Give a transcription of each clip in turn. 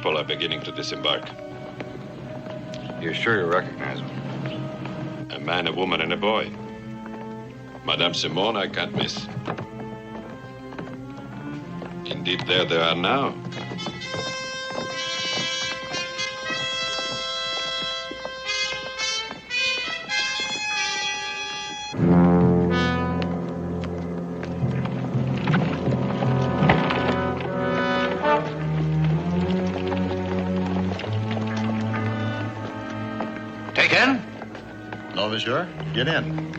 people are beginning to disembark. You're sure you recognize him? A man, a woman, and a boy. Madame Simone, I can't miss. Indeed, there they are now. Taken? No, monsieur. Get in.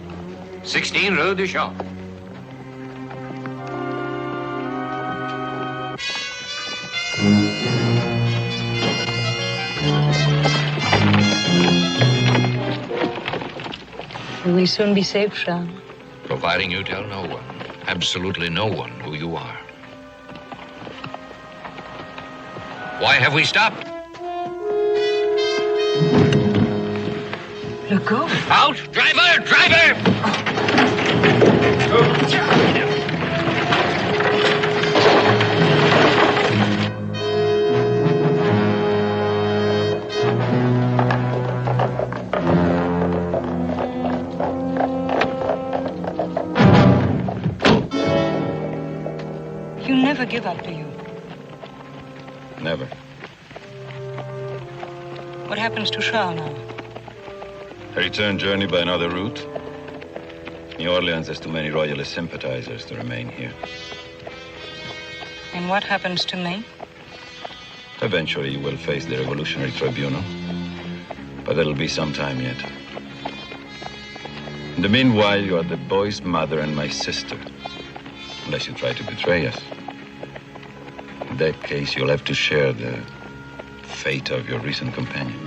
16 Rue du Champ. Will we soon be safe, Charles? Providing you tell no one, absolutely no one, who you are. Why have we stopped? Look go. Out! Driver! Driver! You never give up, do you? Never. What happens to Charles now? A return journey by another route. New Orleans has too many royalist sympathizers to remain here. And what happens to me? Eventually, you will face the Revolutionary Tribunal. But it'll be some time yet. In the meanwhile, you are the boy's mother and my sister. Unless you try to betray us. In that case, you'll have to share the fate of your recent companion.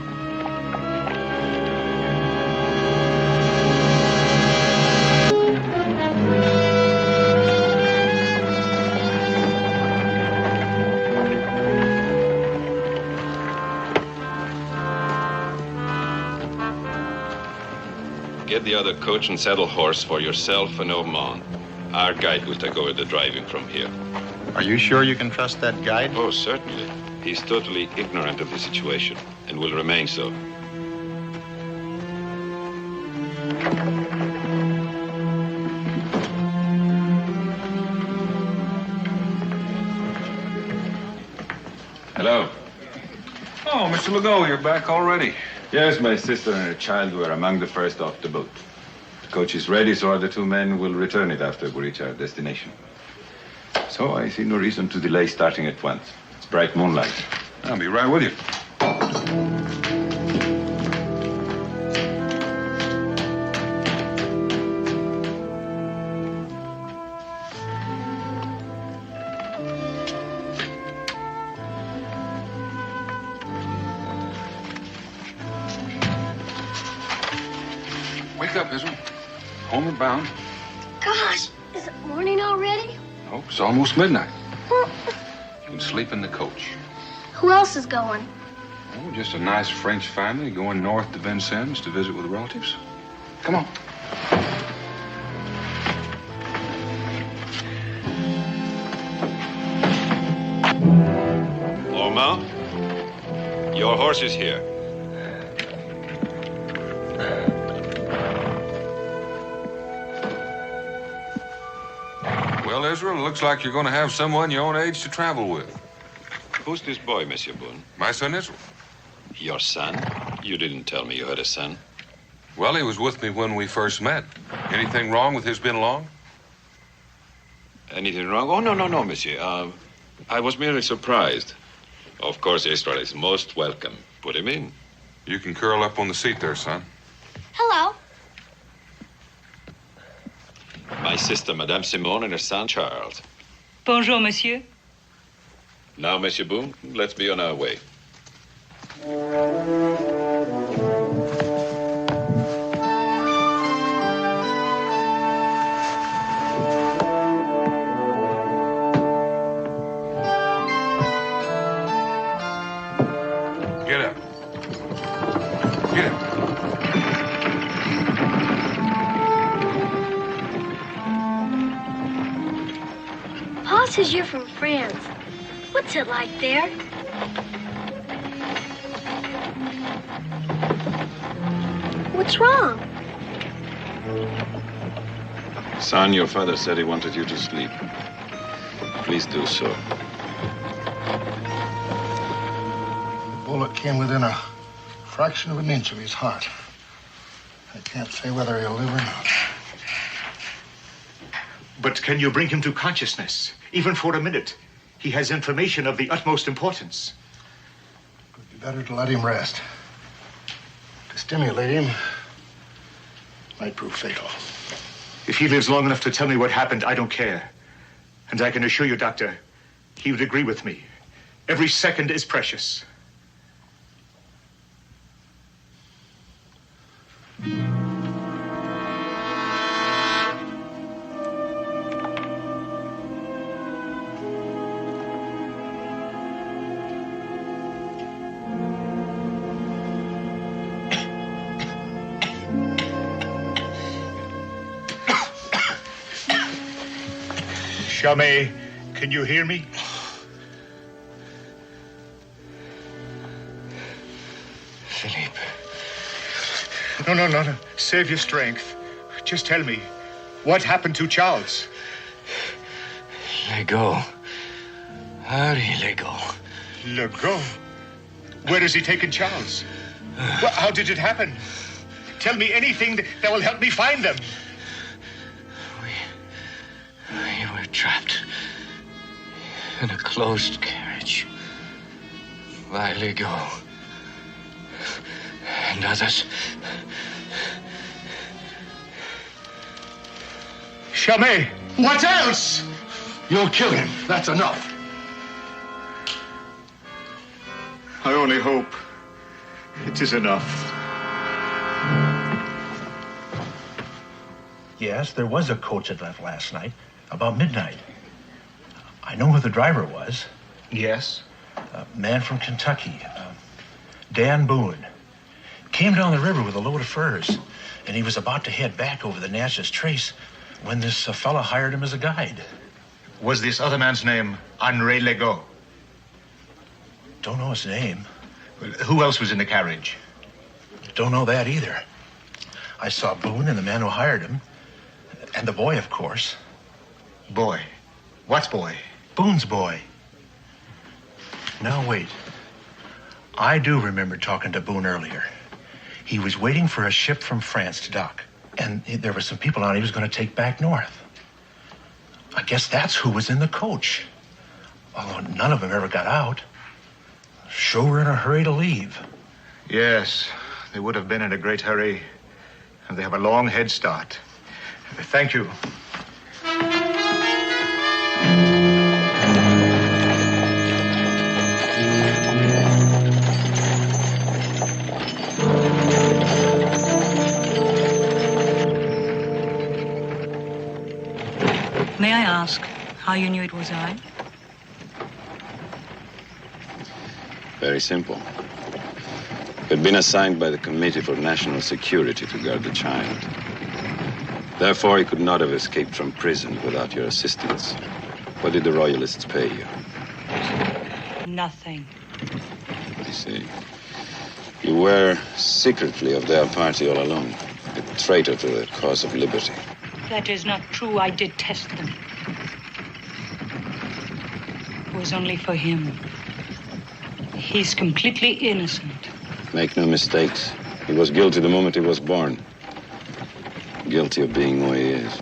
Get the other coach and saddle horse for yourself and Ormond. Our guide will take over the driving from here. Are you sure you can trust that guide? Oh, certainly. He's totally ignorant of the situation and will remain so. Hello. Oh, Mr. Legault, you're back already. Yes, my sister and her child were among the first off the boat. The coach is ready, so our two men will return it after we reach our destination. So I see no reason to delay starting at once. It's bright moonlight. I'll be right with you. Wake up, Israel. Homeward bound. Gosh, is it morning already? Oh, it's almost midnight. You can sleep in the coach. Who else is going? Oh, just a nice French family going north to Vincennes to visit with relatives. Come on. Ormond, your horse is here. Well, Israel, it looks like you're going to have someone your own age to travel with. Who's this boy, Monsieur Boone? My son, Israel. Your son? You didn't tell me you had a son. Well, he was with me when we first met. Anything wrong with his being along? Anything wrong? Oh, no, monsieur. I was merely surprised. Of course, Israel is most welcome. Put him in. You can curl up on the seat there, son. Hello. My sister, Madame Simone, and her son, Charles. Bonjour, monsieur. Now, Monsieur Boone, let's be on our way. Get up. Get up. Pa says you're from France. What's it like there? What's wrong? Son, your father said he wanted you to sleep. Please do so. The bullet came within a fraction of an inch of his heart. I can't say whether he'll live or not. But can you bring him to consciousness, even for a minute? He has information of the utmost importance. It would be better to let him rest. To stimulate him might prove fatal. If he lives long enough to tell me what happened, I don't care. And I can assure you, Doctor, he would agree with me. Every second is precious. Chamé, can you hear me? Philippe. No. Save your strength. Just tell me, what happened to Charles? Let go. Hurry, let go. Let go? Where has he taken Charles? Well, how did it happen? Tell me anything that will help me find them. We were trapped in a closed carriage by Lego and others. Chamé, what else? You'll kill him. That's enough. I only hope it is enough. Yes, there was a coach that left last night, about midnight. I know who the driver was. Yes? A man from Kentucky, Dan Boone. Came down the river with a load of furs, and he was about to head back over the Natchez Trace when this fella hired him as a guide. Was this other man's name Henri Legault? Don't know his name. Well, who else was in the carriage? Don't know that either. I saw Boone and the man who hired him, and the boy, of course. Boy? What boy? Boone's boy. Now, wait. I do remember talking to Boone earlier. He was waiting for a ship from France to dock, and there were some people on he was going to take back north. I guess that's who was in the coach. Although none of them ever got out. Sure were in a hurry to leave. Yes, they would have been in a great hurry, and they have a long head start. Thank you. May I ask how you knew it was I? Very simple. You'd been assigned by the Committee for National Security to guard the child. Therefore, he could not have escaped from prison without your assistance. What did the Royalists pay you? Nothing. I see. You were secretly of their party all along, a traitor to the cause of liberty. That is not true. I detest them. It was only for him. He's completely innocent. Make no mistakes. He was guilty the moment he was born. Guilty of being who he is.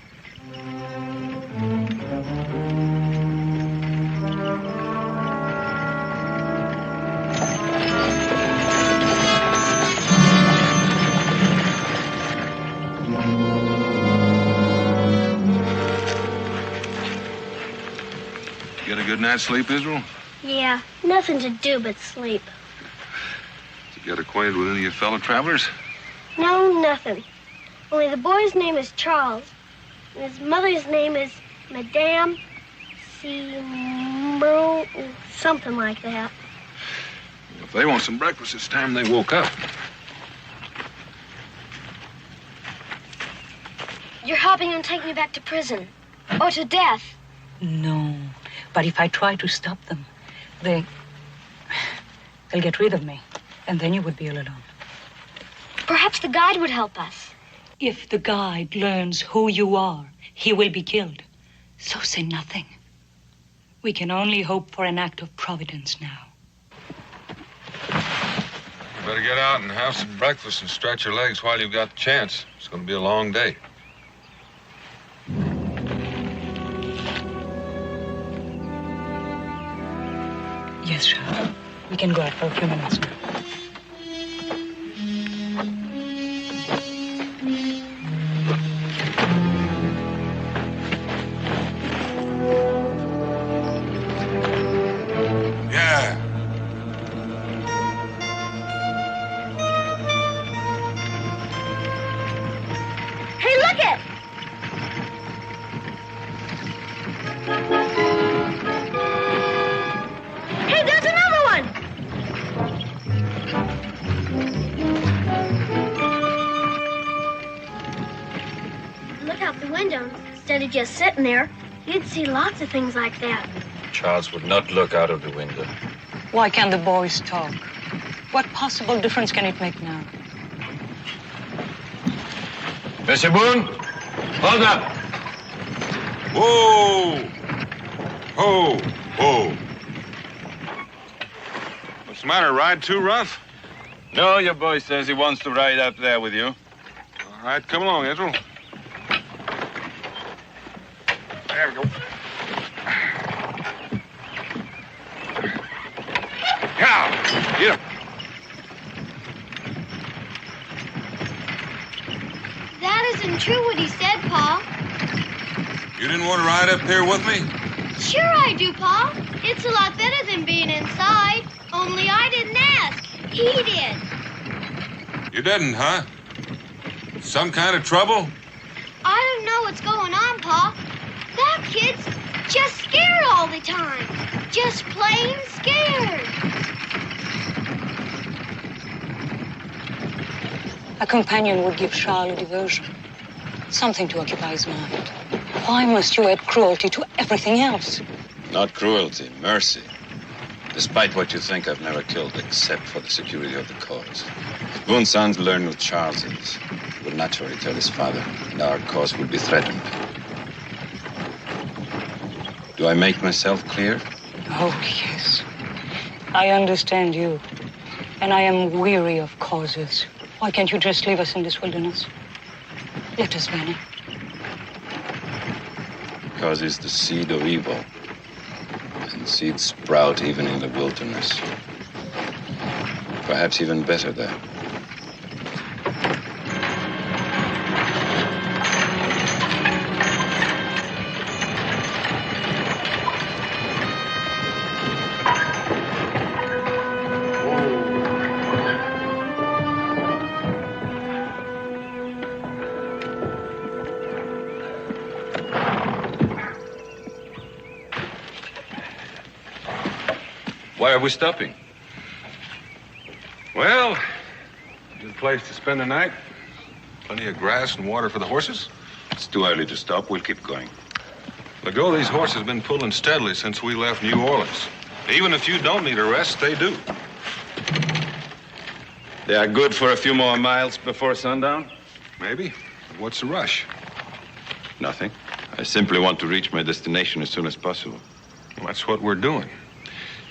Get a good night's sleep, Israel? Yeah, nothing to do but sleep. Did you get acquainted with any of your fellow travelers? No, nothing. Only the boy's name is Charles, and his mother's name is Madame Seymour, something like that. If they want some breakfast, it's time they woke up. You're helping him take me back to prison. Or to death. No. But if I try to stop them, they'll get rid of me. And then you would be all alone. Perhaps the guide would help us. If the guide learns who you are, he will be killed. So say nothing. We can only hope for an act of providence now. You better get out and have some breakfast and stretch your legs while you've got the chance. It's going to be a long day. Yes, Sheriff. We can go out for a few minutes now. Yeah. Hey, look it! Hey, there's another one! Look out the window. Instead of just sitting there, you'd see lots of things like that. Charles would not look out of the window. Why can't the boys talk? What possible difference can it make now? Mr. Boone, hold up. Whoa! Whoa! Whoa! What's the matter? Ride too rough? No, your boy says he wants to ride up there with you. All right, come along, Israel. There we go. Yeah, get up. That isn't true what he said, Pa. You didn't want to ride up here with me? Sure I do, Pa. It's a lot better than being inside. Only I didn't ask. He did. You didn't, huh? Some kind of trouble? I don't know what's going on, Pa. That kid's just scared all the time. Just plain scared. A companion would give Charles a diversion. Something to occupy his mind. Why must you add cruelty to everything else? Not cruelty, mercy. Despite what you think, I've never killed except for the security of the cause. If Boone's sons learn who Charles is, he will naturally tell his father, and our cause will be threatened. Do I make myself clear? Oh, yes. I understand you. And I am weary of causes. Why can't you just leave us in this wilderness? Let us vanish. Because it's the seed of evil. And seeds sprout even in the wilderness. Perhaps even better there. Why are we stopping? Well, good place to spend the night. Plenty of grass and water for the horses. It's too early to stop. We'll keep going. Legault, these horses have been pulling steadily since we left New Orleans. Even if you don't need a rest, they do. They are good for a few more miles before sundown? Maybe. But what's the rush? Nothing. I simply want to reach my destination as soon as possible. Well, that's what we're doing.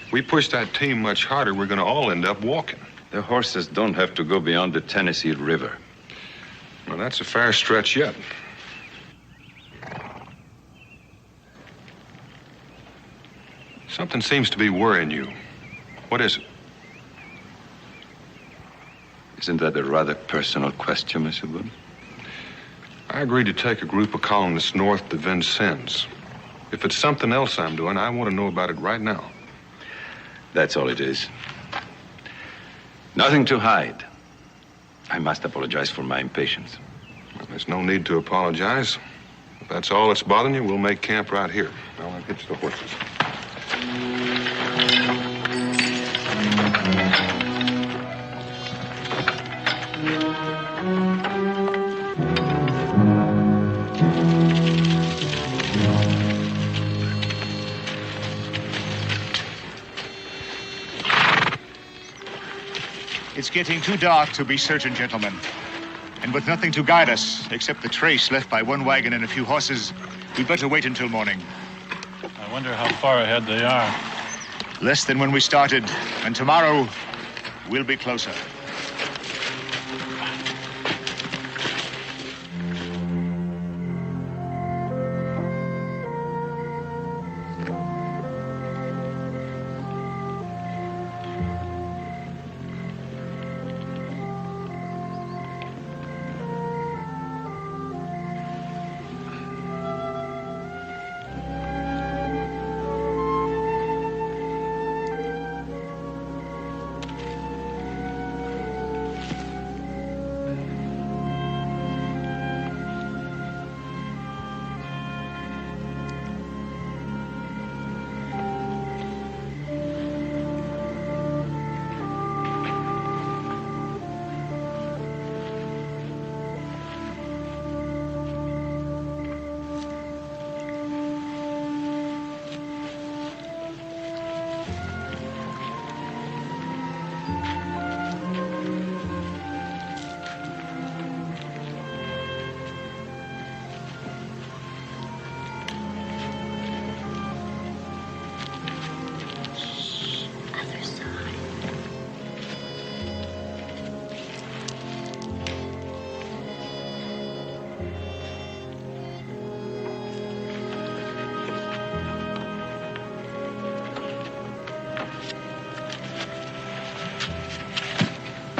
If we push that team much harder, we're going to all end up walking. The horses don't have to go beyond the Tennessee River. Well, that's a fair stretch yet. Something seems to be worrying you. What is it? Isn't that a rather personal question, Mr. Boone? I agreed to take a group of colonists north to Vincennes. If it's something else I'm doing, I want to know about it right now. That's all it is. Nothing to hide. I must apologize for my impatience. Well, there's no need to apologize. If that's all that's bothering you, we'll make camp right here. Now, I'll hitch the horses. It's getting too dark to be certain, gentlemen. And with nothing to guide us except the trace left by one wagon and a few horses, we'd better wait until morning. I wonder how far ahead they are. Less than when we started, and tomorrow we'll be closer.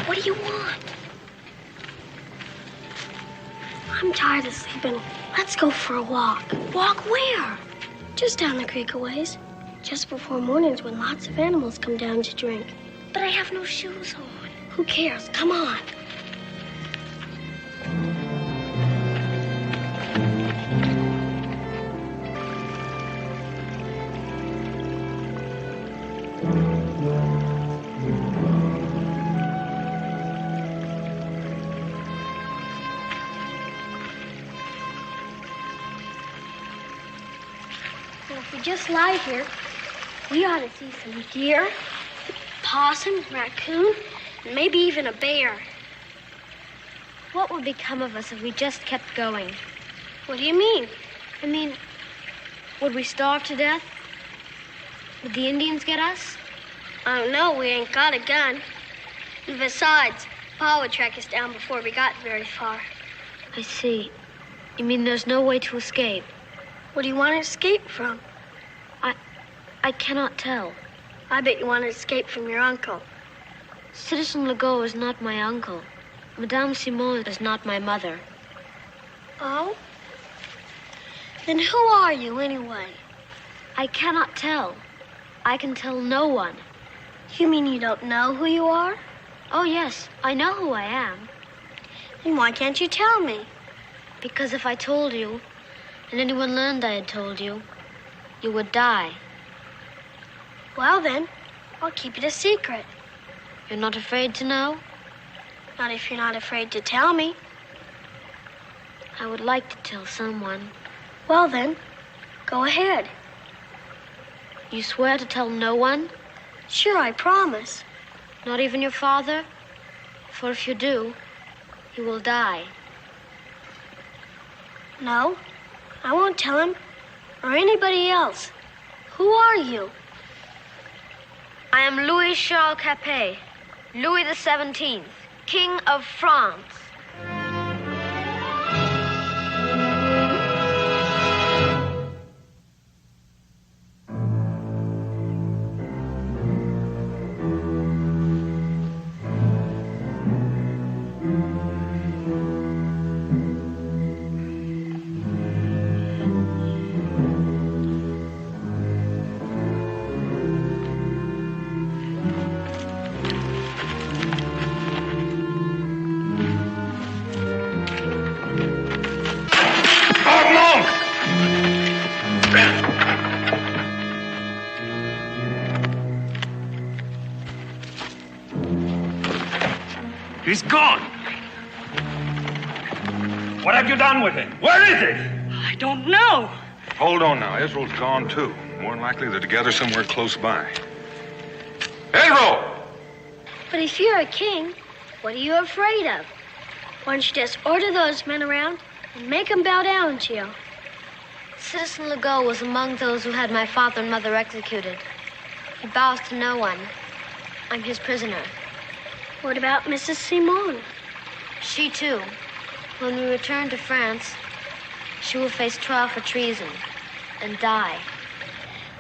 What do you want? I'm tired of sleeping. Let's go for a walk. Walk where? Just down the creek a ways. Just before morning's when lots of animals come down to drink. But I have no shoes on. Who cares? Come on. If we just lie here, we ought to see some deer, possum, raccoon, and maybe even a bear. What would become of us if we just kept going? What do you mean? I mean, would we starve to death? Would the Indians get us? I don't know. We ain't got a gun. And besides, Pa would track us down before we got very far. I see. You mean there's no way to escape? What do you want to escape from? I cannot tell. I bet you want to escape from your uncle. Citizen Legault is not my uncle. Madame Simon is not my mother. Oh? Then who are you, anyway? I cannot tell. I can tell no one. You mean you don't know who you are? Oh, yes, I know who I am. Then why can't you tell me? Because if I told you, and anyone learned I had told you, you would die. Well, then, I'll keep it a secret. You're not afraid to know? Not if you're not afraid to tell me. I would like to tell someone. Well, then, go ahead. You swear to tell no one? Sure, I promise. Not even your father? For if you do, he will die. No, I won't tell him or anybody else. Who are you? I am Louis Charles Capet, Louis the 17th, King of France. He's gone. What have you done with him? Where is he? I don't know. Hold on now. Israel's gone, too. More than likely, they're together somewhere close by. Israel! But if you're a king, what are you afraid of? Why don't you just order those men around and make them bow down to you? Citizen Legault was among those who had my father and mother executed. He bows to no one. I'm his prisoner. What about Mrs. Simon? She, too. When we return to France, she will face trial for treason and die.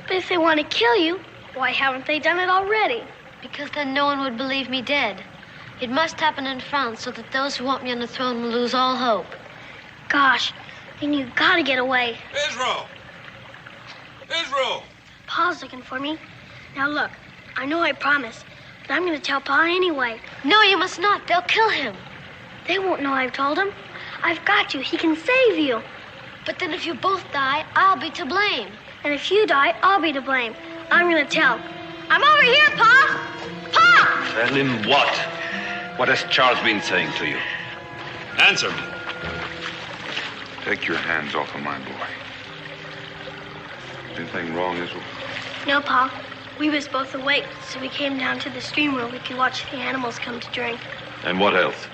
But if they want to kill you, why haven't they done it already? Because then no one would believe me dead. It must happen in France so that those who want me on the throne will lose all hope. Gosh, then you gotta get away. Israel! Israel! Pa's looking for me. Now look, I know I promised, but I'm gonna tell Pa anyway. No, you must not. They'll kill him. They won't know I've told him. I've got you. He can save you. But then if you both die, I'll be to blame. And if you die, I'll be to blame. I'm gonna tell. I'm over here, Pa! Pa! Tell him what? What has Charles been saying to you? Answer me. Take your hands off of my boy. Anything wrong, Israel? No, Pa. We was both awake, so we came down to the stream where we could watch the animals come to drink. And what else?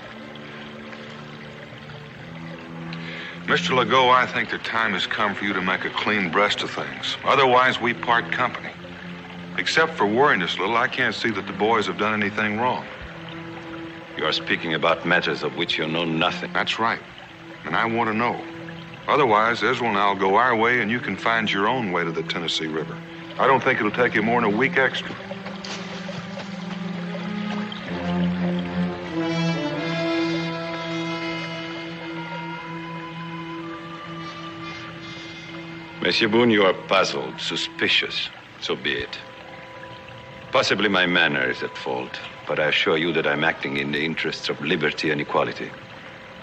Mr. Legault, I think the time has come for you to make a clean breast of things. Otherwise, we part company. Except for worrying us a little, I can't see that the boys have done anything wrong. You are speaking about matters of which you know nothing. That's right. And I want to know. Otherwise, Israel and I'll go our way, and you can find your own way to the Tennessee River. I don't think it'll take you more than a week extra. Monsieur Boone, you are puzzled, suspicious. So be it. Possibly my manner is at fault, but I assure you that I'm acting in the interests of liberty and equality,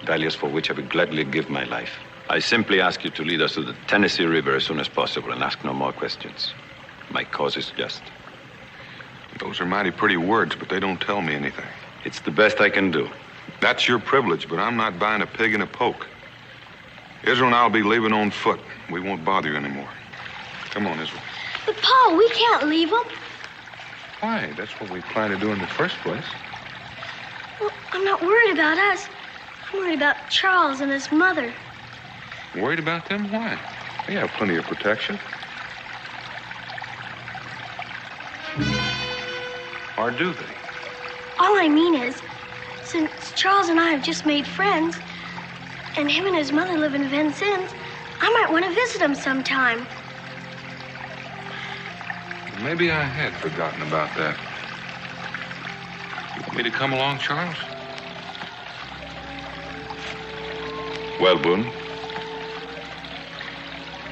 values for which I would gladly give my life. I simply ask you to lead us to the Tennessee River as soon as possible and ask no more questions. My cause is just. Those are mighty pretty words, but they don't tell me anything. It's the best I can do. That's your privilege, but I'm not buying a pig in a poke. Israel and I'll be leaving on foot. We won't bother you anymore. Come on, Israel. But, Pa, we can't leave them. Why? That's what we planned to do in the first place. Well, I'm not worried about us. I'm worried about Charles and his mother. Worried about them? Why? They have plenty of protection. Or do they? All I mean is, since Charles and I have just made friends, and him and his mother live in Vincennes, I might want to visit him sometime. Maybe I had forgotten about that. You want me to come along, Charles? Well, Boone?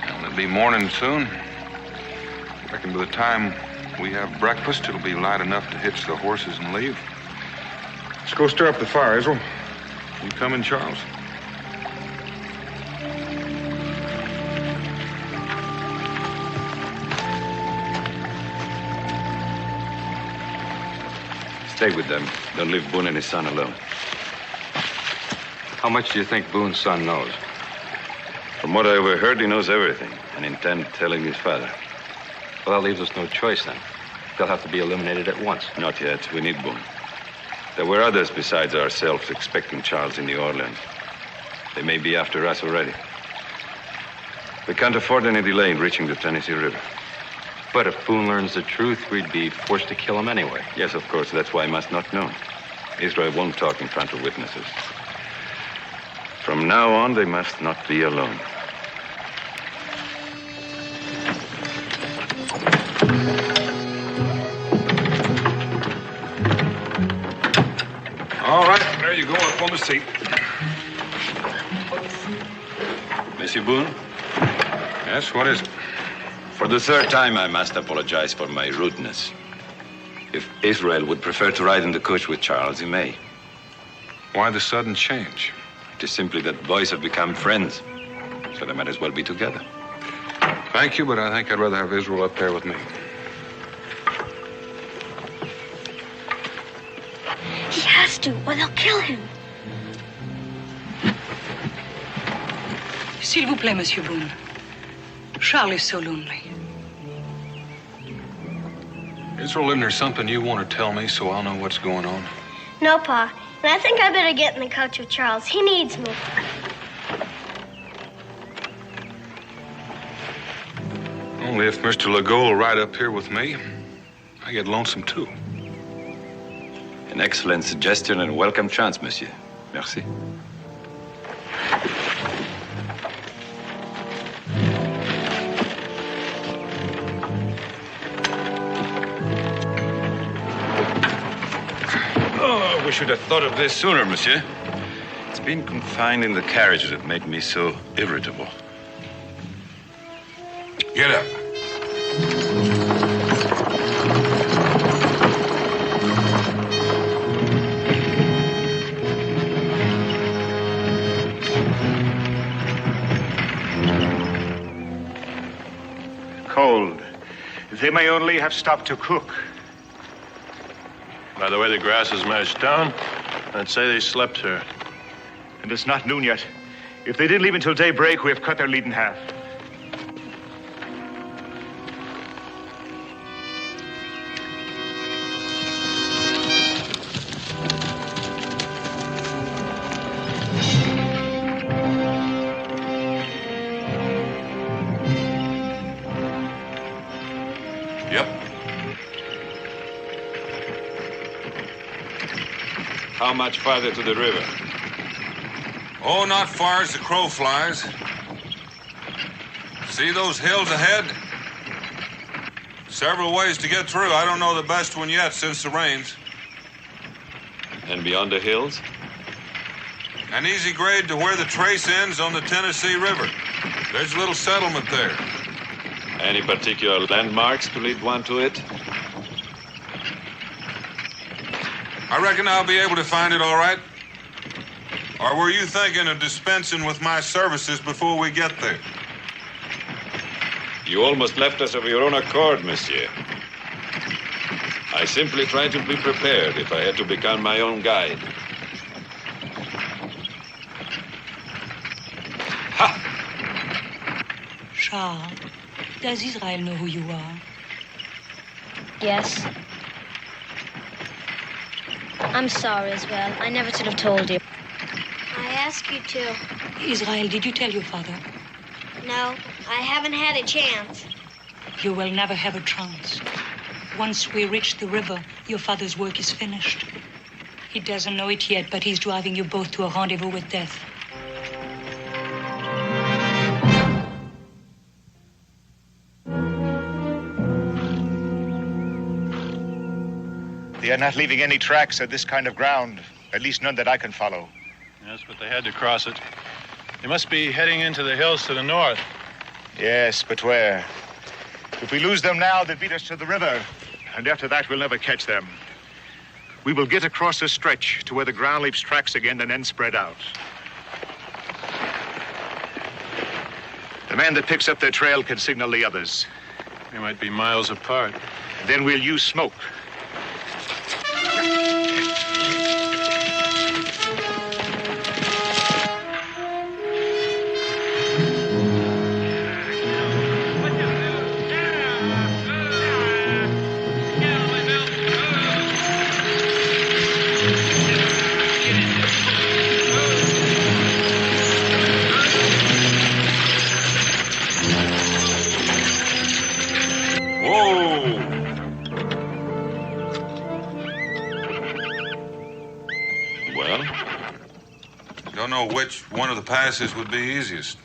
Well, it'll be morning soon. I reckon by the time we have breakfast, it'll be light enough to hitch the horses and leave. Let's go stir up the fire, Israel. You coming, Charles? Stay with them. Don't leave Boone and his son alone. How much do you think Boone's son knows? From what I overheard, he knows everything and intends telling his father. Well, that leaves us no choice then. They'll have to be eliminated at once. Not yet. We need Boone. There were others besides ourselves expecting Charles in New Orleans. They may be after us already. We can't afford any delay in reaching the Tennessee River. But if Boone learns the truth, we'd be forced to kill him anyway. Yes, of course. That's why I must not know. Israel won't talk in front of witnesses. From now on, they must not be alone. All right, there you go, up on the seat. Monsieur Boone? Yes, what is it? For the third time, I must apologize for my rudeness. If Israel would prefer to ride in the coach with Charles, he may. Why the sudden change? It is simply that boys have become friends, so they might as well be together. Thank you, but I think I'd rather have Israel up there with me. He has to, or they'll kill him. S'il vous plaît, Monsieur Boone. Charles is so lonely. Israel, isn't there something you want to tell me so I'll know what's going on? No, Pa. And I think I better get in the coach with Charles. He needs me. Only if Mr. Legault will ride up here with me, I get lonesome too. An excellent suggestion and welcome chance, monsieur. Merci. Oh, we should have thought of this sooner, monsieur. It's been confined in the carriage that made me so irritable. Get up. Cold. They may only have stopped to cook. By the way the grass is mashed down, I'd say they slept here. And it's not noon yet. If they didn't leave until daybreak, we have cut their lead in half. How much farther to the river? Oh, not far as the crow flies. See those hills ahead? Several ways to get through. I don't know the best one yet since the rains. And beyond the hills? An easy grade to where the trace ends on the Tennessee River. There's a little settlement there. Any particular landmarks to lead one to it? I reckon I'll be able to find it all right. Or were you thinking of dispensing with my services before we get there? You almost left us of your own accord, monsieur. I simply tried to be prepared if I had to become my own guide. Charles, does Israel know who you are? Yes. I'm sorry, Israel. I never should have told you. I ask you to. Israel, did you tell your father? No, I haven't had a chance. You will never have a chance. Once we reach the river, your father's work is finished. He doesn't know it yet, but he's driving you both to a rendezvous with death. They are not leaving any tracks at this kind of ground, at least none that I can follow. Yes, but they had to cross it. They must be heading into the hills to the north. Yes, but where? If we lose them now, they'll beat us to the river. And after that, we'll never catch them. We will get across a stretch to where the ground leaves tracks again and then spread out. The man that picks up their trail can signal the others. They might be miles apart. Then we'll use smoke. Don't know which one of the passes would be easiest.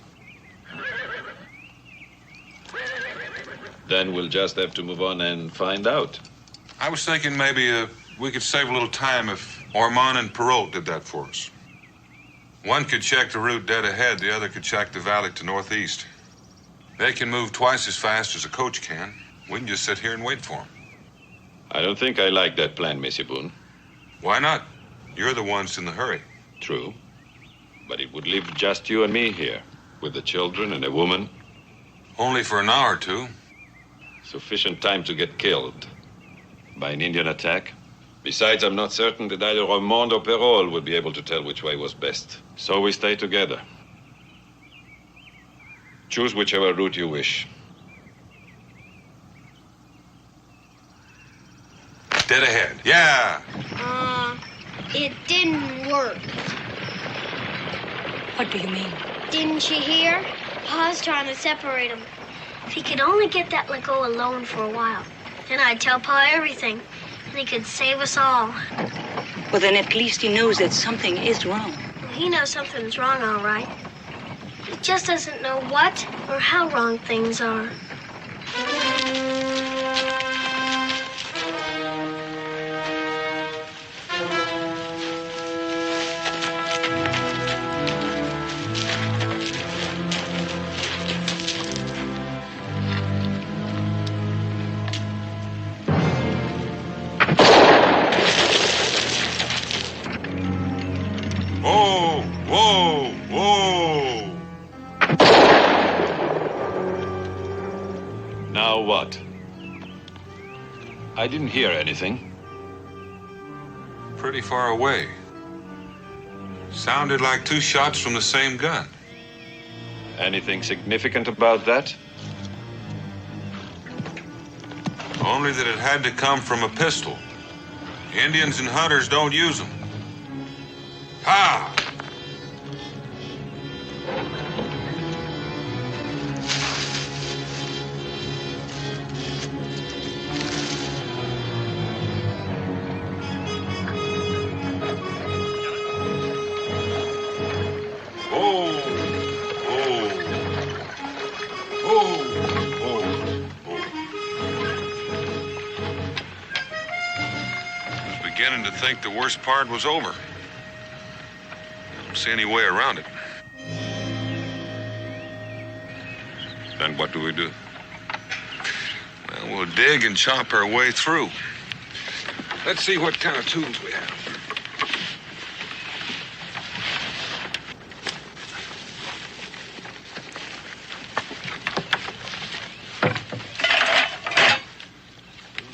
Then we'll just have to move on and find out. I was thinking maybe we could save a little time if Ormond and Perrault did that for us. One could check the route dead ahead, the other could check the valley to northeast. They can move twice as fast as a coach can. We can just sit here and wait for them. I don't think I like that plan, Monsieur Boone. Why not? You're the ones in the hurry. True. But it would leave just you and me here, with the children and a woman. Only for an hour or two. Sufficient time to get killed by an Indian attack. Besides, I'm not certain that either Ormond or Perrault would be able to tell which way was best. So we stay together. Choose whichever route you wish. Dead ahead. Yeah. It didn't work. What do you mean? Didn't you hear? Pa's trying to separate them. If he could only get that Legault alone for a while, then I'd tell Pa everything, and he could save us all. Well, then at least he knows that something is wrong. He knows something's wrong, all right. He just doesn't know what or how wrong things are. Whoa, whoa, whoa. Now what? I didn't hear anything. Pretty far away. Sounded like 2 shots from the same gun. Anything significant about that? Only that it had to come from a pistol. Indians and hunters don't use them. Ha! Beginning to think the worst part was over. I don't see any way around it. Then what do we do? Well, we'll dig and chop our way through. Let's see what kind of tools we have.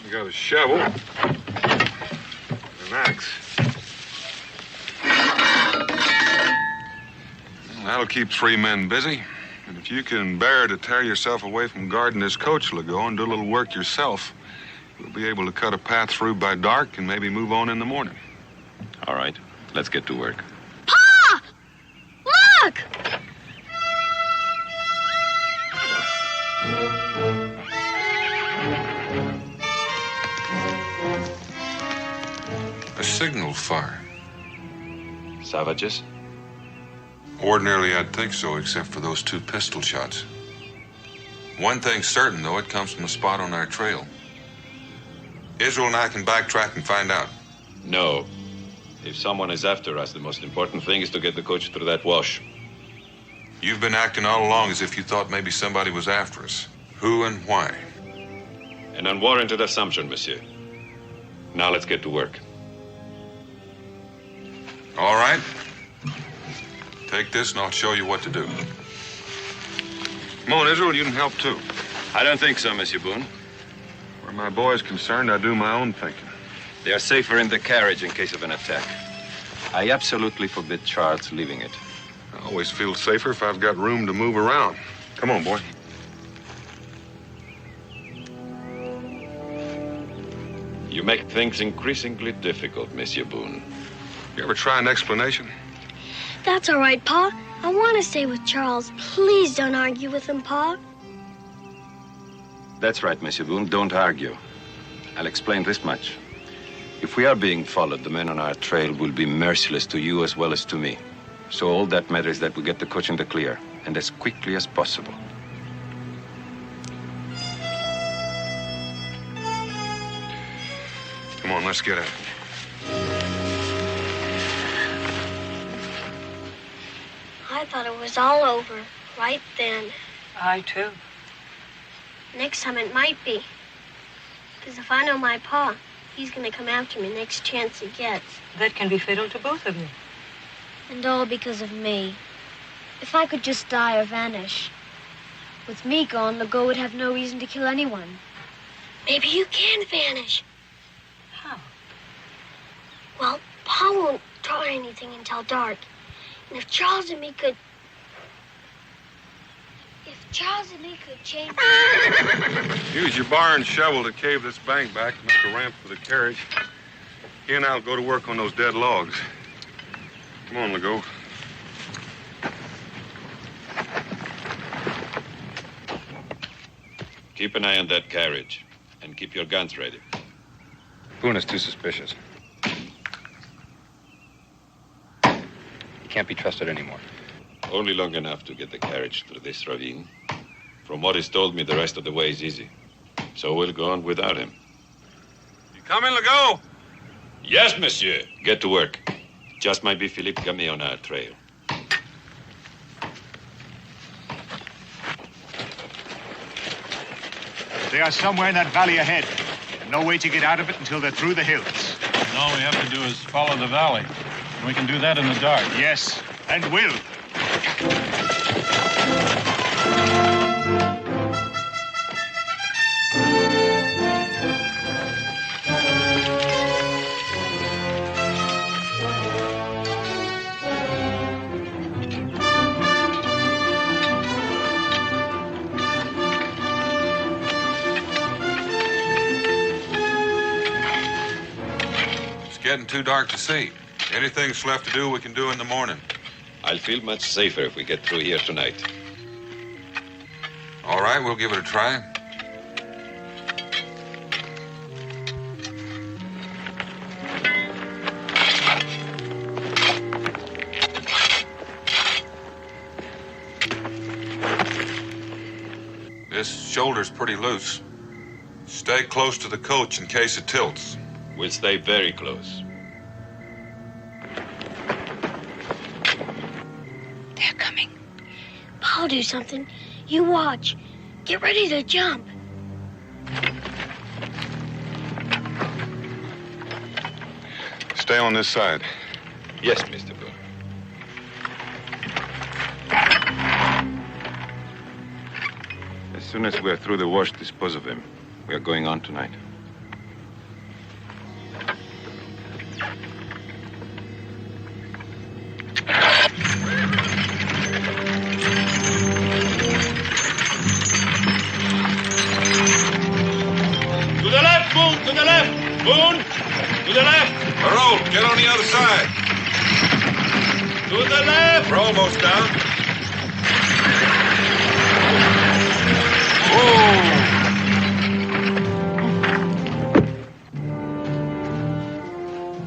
We got a shovel. An axe. Well, that'll keep 3 men busy. And if you can bear to tear yourself away from guarding this coach, Legault, and do a little work yourself, you'll be able to cut a path through by dark and maybe move on in the morning. All right, let's get to work. Pa! Look! A signal fire. Savages? Ordinarily, I'd think so, except for those 2 pistol shots. One thing's certain, though, it comes from a spot on our trail. Israel and I can backtrack and find out. No. If someone is after us, the most important thing is to get the coach through that wash. You've been acting all along as if you thought maybe somebody was after us. Who and why? An unwarranted assumption, monsieur. Now let's get to work. All right. Take this and I'll show you what to do. Come on, Israel, you can help too. I don't think so, Monsieur Boone. Where my boy's concerned, I do my own thinking. They are safer in the carriage in case of an attack. I absolutely forbid Charles leaving it. I always feel safer if I've got room to move around. Come on, boy. You make things increasingly difficult, Monsieur Boone. You ever try an explanation? That's all right, Pa. I want to stay with Charles. Please don't argue with him, Pa. That's right, Monsieur Boone. Don't argue. I'll explain this much. If we are being followed, the men on our trail will be merciless to you as well as to me. So all that matters is that we get the coach in the clear, and as quickly as possible. Come on, let's get at it. I thought it was all over right then. I, too. Next time it might be. Because if I know my Pa, he's going to come after me next chance he gets. That can be fatal to both of you. And all because of me. If I could just die or vanish. With me gone, Legault would have no reason to kill anyone. Maybe you can vanish. How? Well, Pa won't try anything until dark. And if Charles and me could change... Use your bar and shovel to cave this bank back to make a ramp for the carriage. He and I'll go to work on those dead logs. Come on, Legault. Keep an eye on that carriage, and keep your guns ready. Boone is too suspicious. He can't be trusted anymore. Only long enough to get the carriage through this ravine. From what he's told me, the rest of the way is easy. So we'll go on without him. You coming, Legault? Yes, monsieur. Get to work. Just might be Philippe Gamay on our trail. They are somewhere in that valley ahead. No way to get out of it until they're through the hills. And all we have to do is follow the valley. And we can do that in the dark. Yes, and will. Getting too dark to see. Anything's left to do, we can do in the morning. I'll feel much safer if we get through here tonight. All right, we'll give it a try. This shoulder's pretty loose. Stay close to the coach in case it tilts. We'll stay very close. They're coming. I'll do something. You watch. Get ready to jump. Stay on this side. Yes, Mr. Boone. As soon as we're through the wash, dispose of him. We are going on tonight. To the left! Boone! To the left! Harold, get on the other side. To the left! We're almost down. Whoa!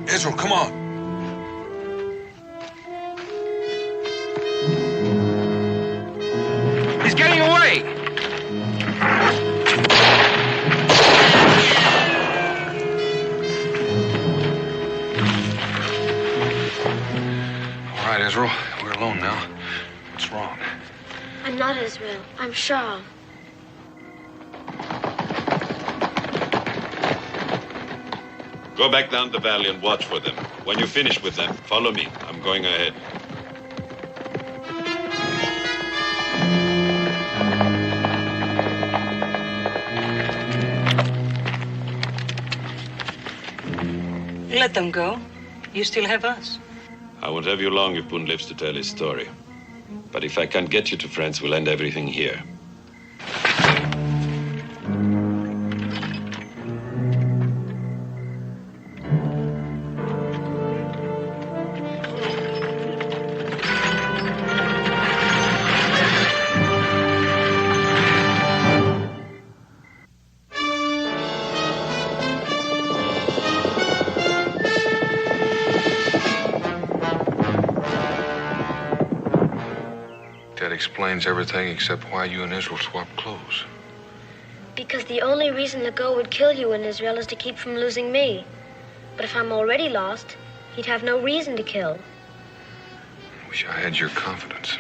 Israel, come on. He's getting away! Israel, we're alone now. What's wrong? I'm not Israel. I'm Shaw. Go back down the valley and watch for them. When you finish with them, follow me. I'm going ahead. Let them go. You still have us. I won't have you long if Boone lives to tell his story. But if I can't get you to France, we'll end everything here. That explains everything except why you and Israel swapped clothes. Because the only reason Legault would kill you in Israel is to keep from losing me. But if I'm already lost, he'd have no reason to kill. Wish I had your confidence.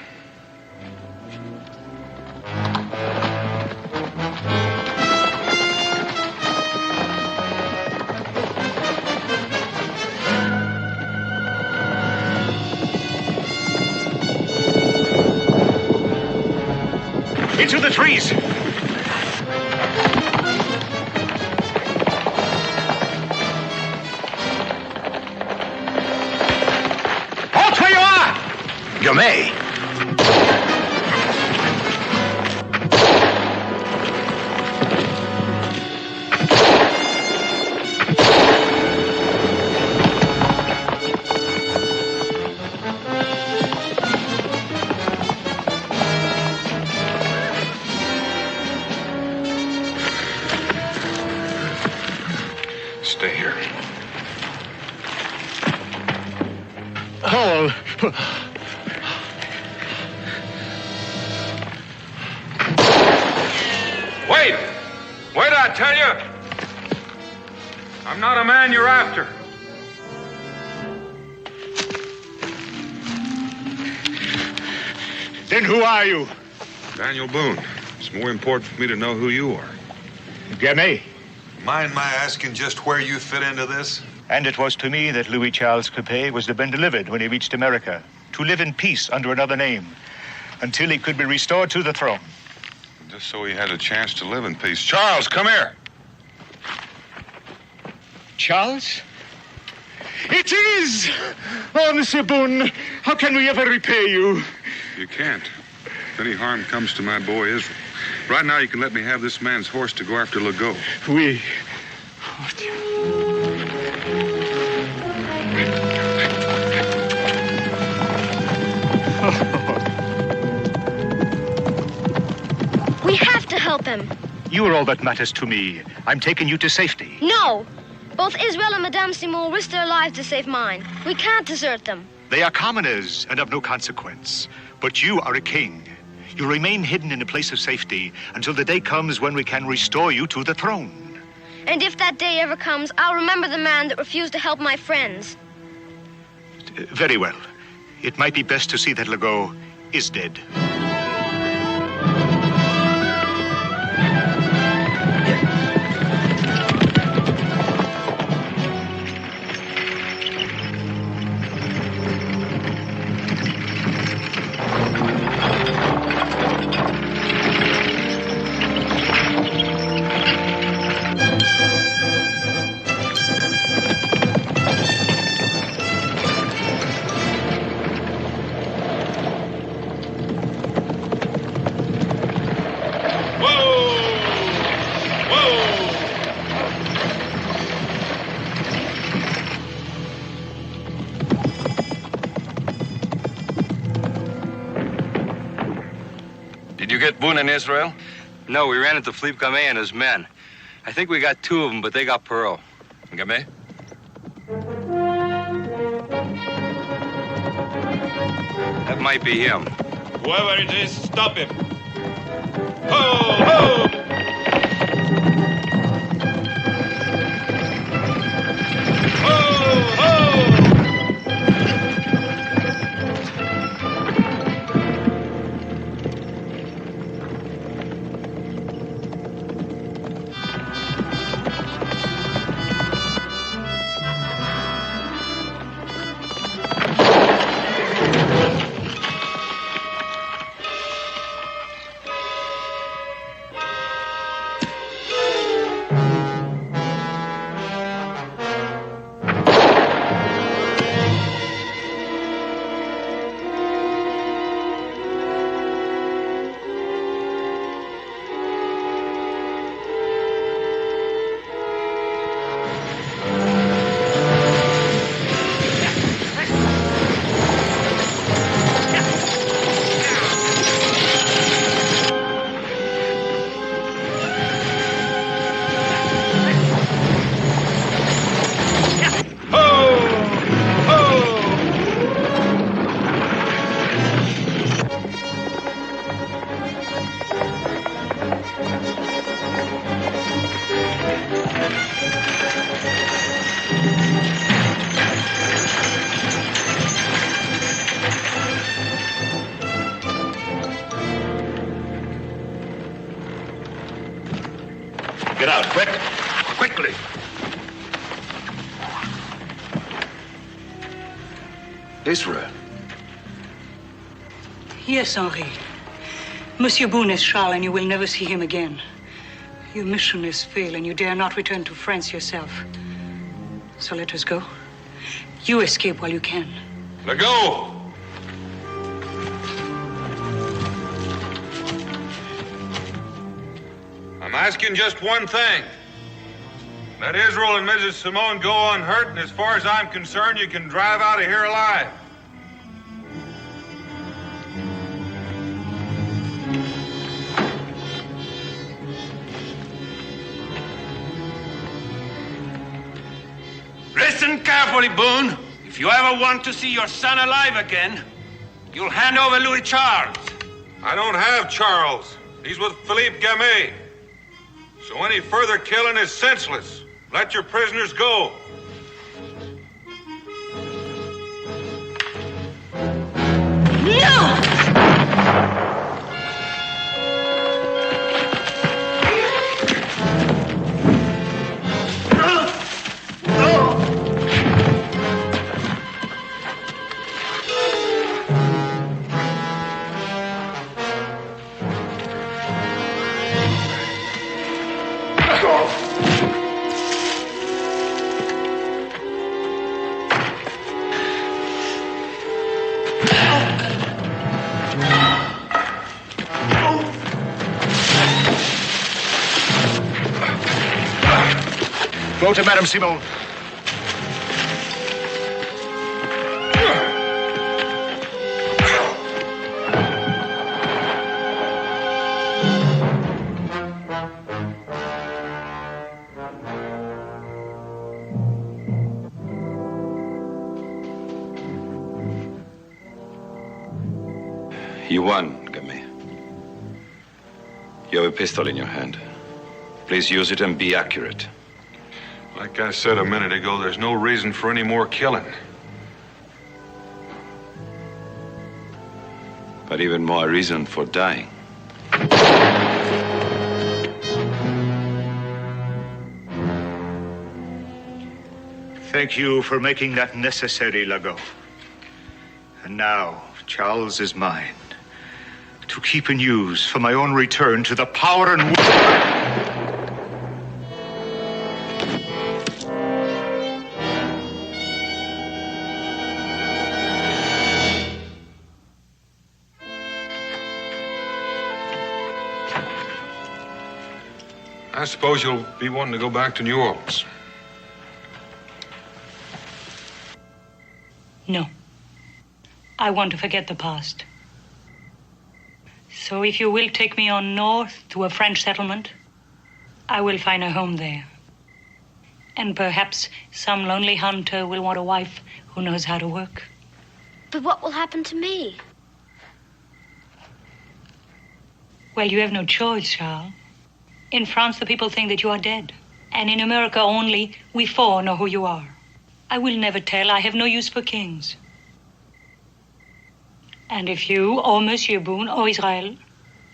Into the trees! Halt where you are! You may. Stay here. Hall! Wait! Wait, I tell you! I'm not a man you're after. Then who are you? Daniel Boone. It's more important for me to know who you are. Gamay. Mind my asking just where you fit into this? And it was to me that Louis Charles Capet was to have been delivered when he reached America, to live in peace under another name, until he could be restored to the throne. Just so he had a chance to live in peace. Charles, come here. Charles? It is! Oh, Monsieur Boone, how can we ever repay you? You can't. If any harm comes to my boy Israel. Right now, you can let me have this man's horse to go after Legault. Oui. We have to help him. You are all that matters to me. I'm taking you to safety. No! Both Israel and Madame Simon risked their lives to save mine. We can't desert them. They are commoners and of no consequence. But you are a king. You remain hidden in a place of safety until the day comes when we can restore you to the throne. And if that day ever comes, I'll remember the man that refused to help my friends. Very well. It might be best to see that Legault is dead. Did you get Boone and Israel? No, we ran into Philippe Gamay and his men. I think we got 2 of them, but they got Perot. Gamay? That might be him. Whoever it is, stop him. Ho, ho! Ho, ho! Get out, quick. Quickly. Israel. Yes, Henri. Monsieur Boone is Charles, and you will never see him again. Your mission is failed, and you dare not return to France yourself. So let us go. You escape while you can. Legault! I'm asking just one thing. Let Israel and Mrs. Simone go unhurt, and as far as I'm concerned, you can drive out of here alive. Listen carefully, Boone. If you ever want to see your son alive again, you'll hand over Louis Charles. I don't have Charles. He's with Philippe Gamet. So any further killing is senseless. Let your prisoners go. No! Go to Madame Simon. You won, Gamet. You have a pistol in your hand. Please use it and be accurate. Like I said a minute ago, there's no reason for any more killing. But even more reason for dying. Thank you for making that necessary, Lago. And now, Charles is mine, to keep and use for my own return to the power and... I suppose you'll be wanting to go back to New Orleans. No. I want to forget the past. So if you will take me on north to a French settlement, I will find a home there. And perhaps some lonely hunter will want a wife who knows how to work. But what will happen to me? Well, you have no choice, Charles. In France, the people think that you are dead. And in America only, we four know who you are. I will never tell. I have no use for kings. And if you, or Monsieur Boone, or Israel,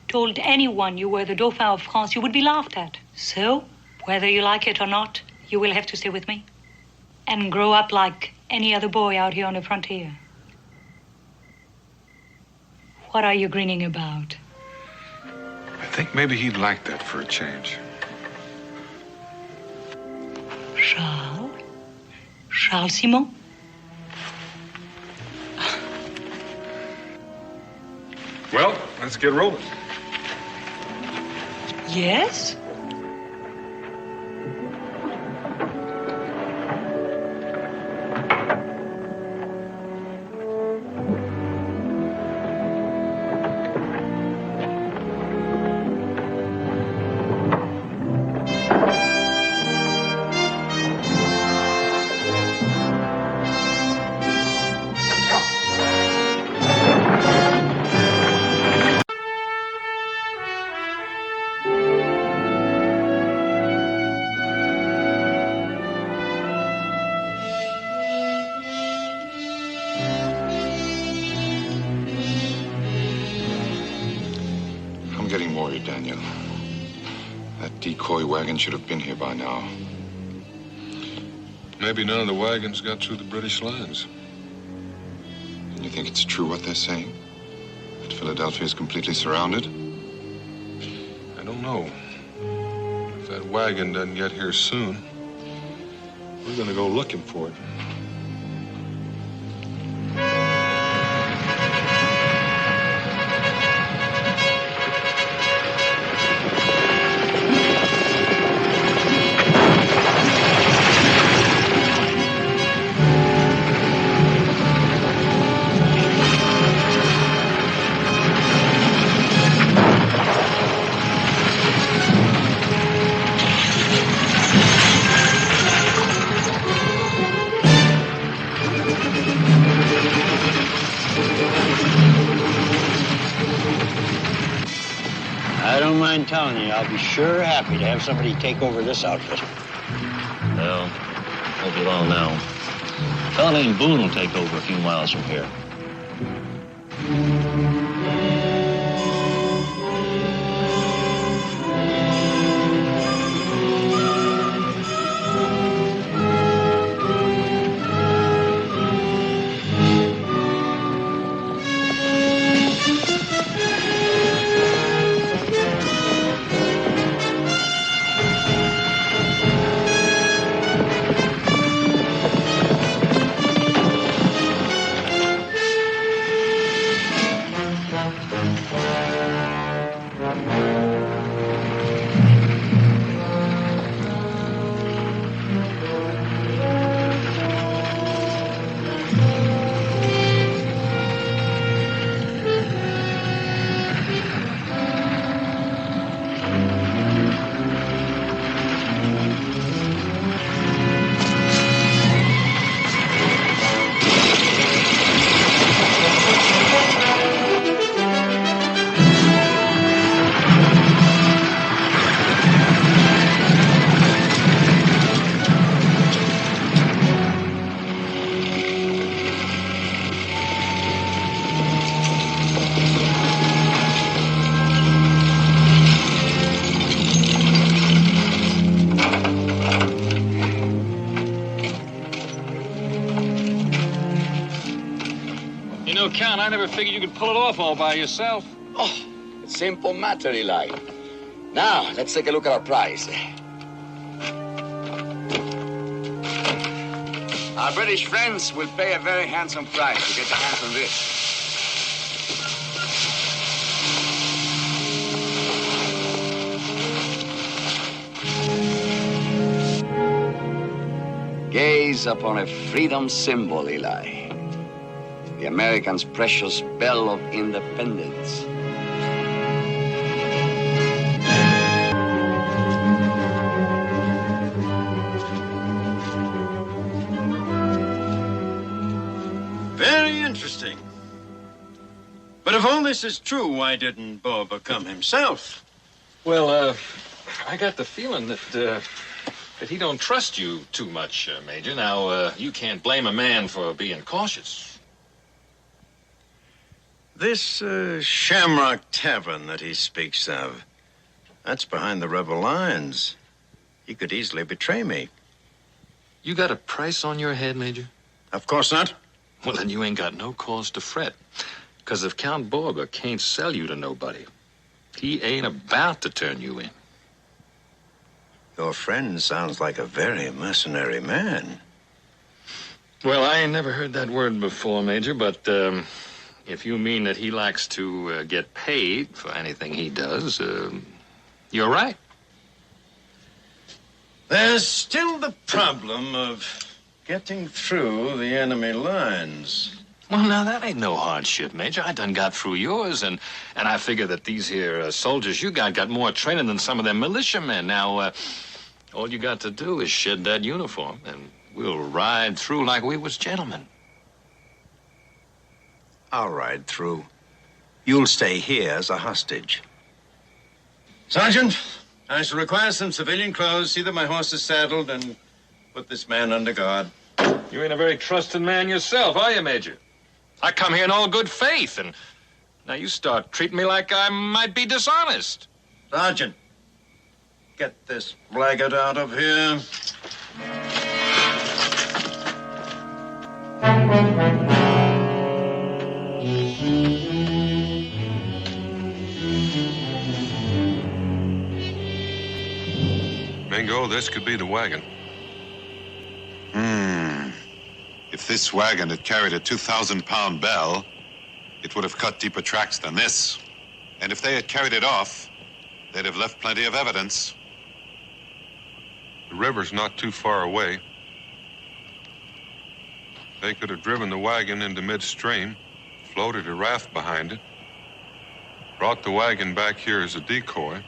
told anyone you were the Dauphin of France, you would be laughed at. So, whether you like it or not, you will have to stay with me. And grow up like any other boy out here on the frontier. What are you grinning about? I think maybe he'd like that for a change. Charles? Charles Simon? Well, let's get rolling. Yes? I'm getting worried, Daniel. That decoy wagon should have been here by now. Maybe none of the wagons got through the British lines. And you think it's true what they're saying? That Philadelphia is completely surrounded? I don't know. If that wagon doesn't get here soon, we're gonna go looking for it. telling you, I'll be sure happy to have somebody take over this outfit. Well, won't be long now. A fellow named Boone will take over a few miles from here. Count, I never figured you could pull it off all by yourself. Oh, simple matter, Eli. Now, let's take a look at our prize. Our British friends will pay a very handsome price to get their hands on this. Gaze upon a freedom symbol, Eli. The Americans' precious bell of independence. Very interesting. But if all this is true, why didn't Boba come himself? Well, I got the feeling that he don't trust you too much, Major. Now, you can't blame a man for being cautious. This Shamrock Tavern that he speaks of, that's behind the rebel lines. He could easily betray me. You got a price on your head, Major? Of course not. Well, then you ain't got no cause to fret. Because if Count Borba can't sell you to nobody, he ain't about to turn you in. Your friend sounds like a very mercenary man. Well, I ain't never heard that word before, Major, but if you mean that he likes to get paid for anything he does, you're right. There's still the problem of getting through the enemy lines. Well, now, that ain't no hardship, Major. I done got through yours, and I figure that these here soldiers you got more training than some of them militiamen. Now, all you got to do is shed that uniform, and we'll ride through like we was gentlemen. I'll ride through. You'll stay here as a hostage. Sergeant, I shall require some civilian clothes, see that my horse is saddled, and put this man under guard. You ain't a very trusting man yourself, are you, Major? I come here in all good faith, and now you start treating me like I might be dishonest. Sergeant, get this blackguard out of here. Mingo, this could be the wagon. If this wagon had carried a 2,000-pound bell, it would have cut deeper tracks than this. And if they had carried it off, they'd have left plenty of evidence. The river's not too far away. They could have driven the wagon into midstream, floated a raft behind it, brought the wagon back here as a decoy.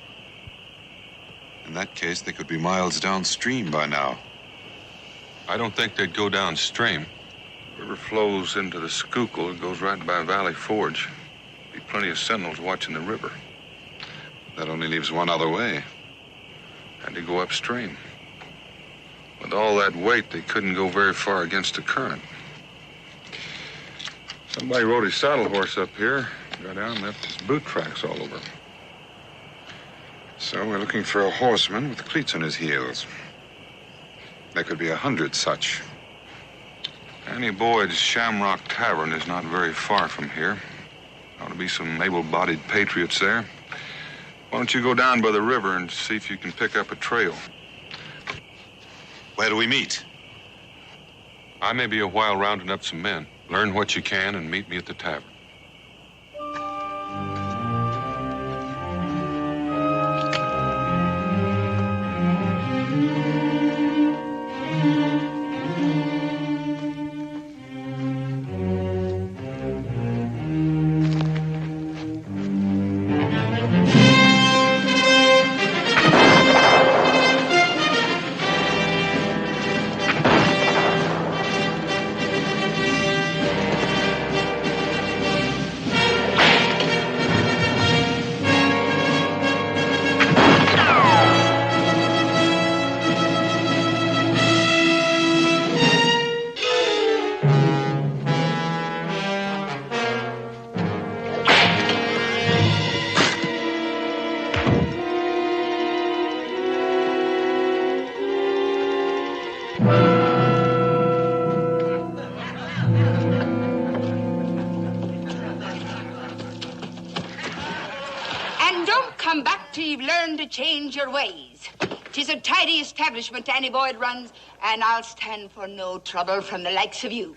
In that case, they could be miles downstream by now. I don't think they'd go downstream. The river flows into the Schuylkill. It goes right by Valley Forge. Be plenty of sentinels watching the river. That only leaves one other way. Had to go upstream. With all that weight, they couldn't go very far against the current. Somebody rode his saddle horse up here, got down and left his boot tracks all over. So we're looking for a horseman with cleats on his heels. There could be 100 such. Annie Boyd's Shamrock Tavern is not very far from here. Ought to be some able-bodied patriots there. Why don't you go down by the river and see if you can pick up a trail? Where do we meet? I may be a while rounding up some men. Learn what you can and meet me at the tavern. Change your ways. 'Tis a tidy establishment Annie Boyd runs, and I'll stand for no trouble from the likes of you.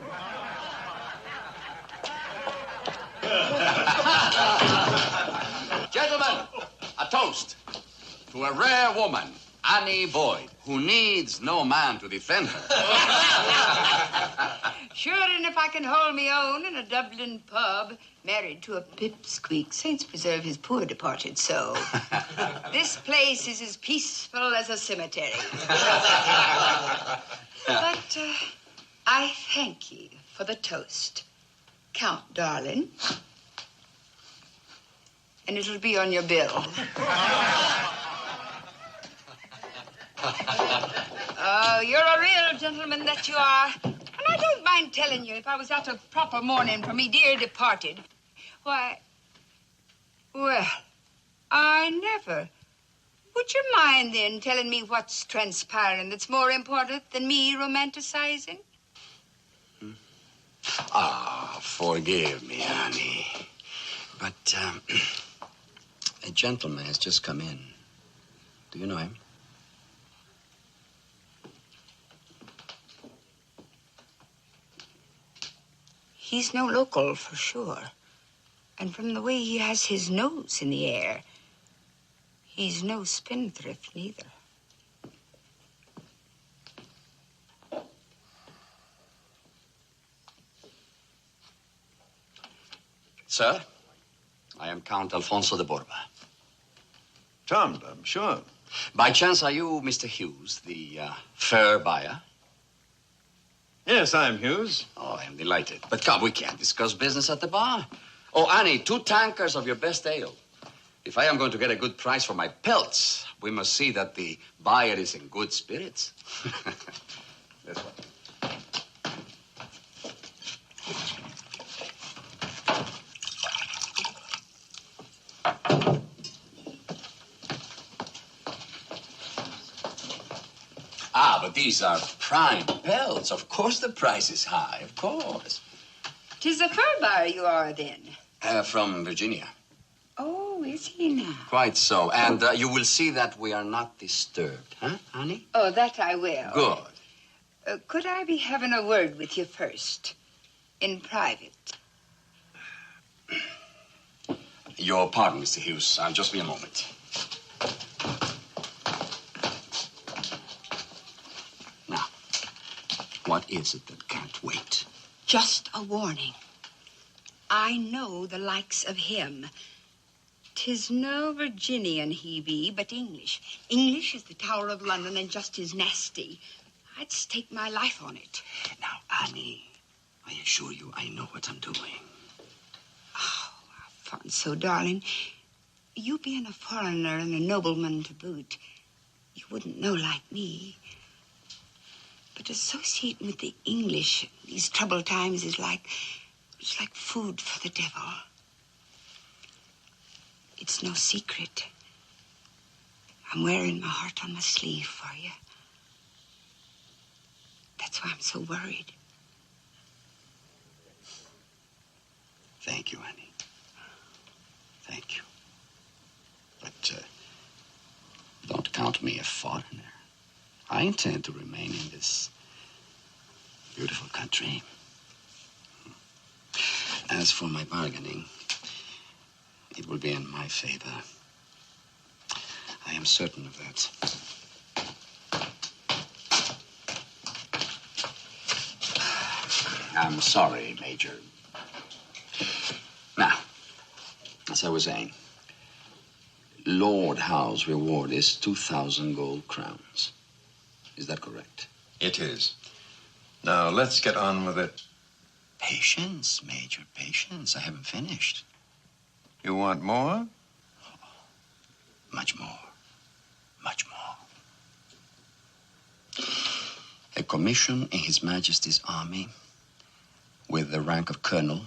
Gentlemen, a toast to a rare woman, Annie Boyd, who needs no man to defend her. Sure, and if I can hold me own in a Dublin pub, married to a pipsqueak, saints preserve his poor departed soul. This place is as peaceful as a cemetery. But I thank ye for the toast. Count, darling. And it'll be on your bill. Oh, you're a real gentleman that you are. And I don't mind telling you, if I was at a proper mourning for me dear departed, why, well, I never. Would you mind, then, telling me what's transpiring that's more important than me romanticizing? Ah, forgive me, Annie. But, a gentleman has just come in. Do you know him? He's no local, for sure. And from the way he has his nose in the air, he's no spendthrift, neither. Sir, I am Count Alfonso de Borba. Charmed, I'm sure. By chance, are you Mr. Hughes, the fur buyer? Yes, I'm Hughes. Oh, I am delighted. But come, we can't discuss business at the bar. Oh, Annie, 2 tankers of your best ale. If I am going to get a good price for my pelts, we must see that the buyer is in good spirits. This one. Ah, but these are prime pelts. Of course the price is high, of course. 'Tis a fur buyer you are, then? From Virginia. Oh, is he now? Quite so. And you will see that we are not disturbed, huh, Annie? Oh, that I will. Good. Could I be having a word with you first, in private? Your pardon, Mr. Hughes. I'll just be a moment. Now, what is it that can't wait? Just a warning. I know the likes of him. 'Tis no Virginian he be, but English. English is the Tower of London and just as nasty. I'd stake my life on it. Now, Annie, I assure you I know what I'm doing. Oh, Alfonso, darling, You being a foreigner and a nobleman to boot, you wouldn't know like me. But associating with the English these troubled times is it's like food for the devil. It's no secret. I'm wearing my heart on my sleeve for you. That's why I'm so worried. Thank you, Annie. Thank you. But don't count me a foreigner. I intend to remain in this beautiful country. As for my bargaining, it will be in my favor. I am certain of that. I'm sorry, Major. Now, as I was saying, Lord Howe's reward is 2,000 gold crowns. Is that correct? It is. Now, let's get on with it. Patience, Major, patience. I haven't finished. You want more? Much more. Much more. A commission in His Majesty's army with the rank of colonel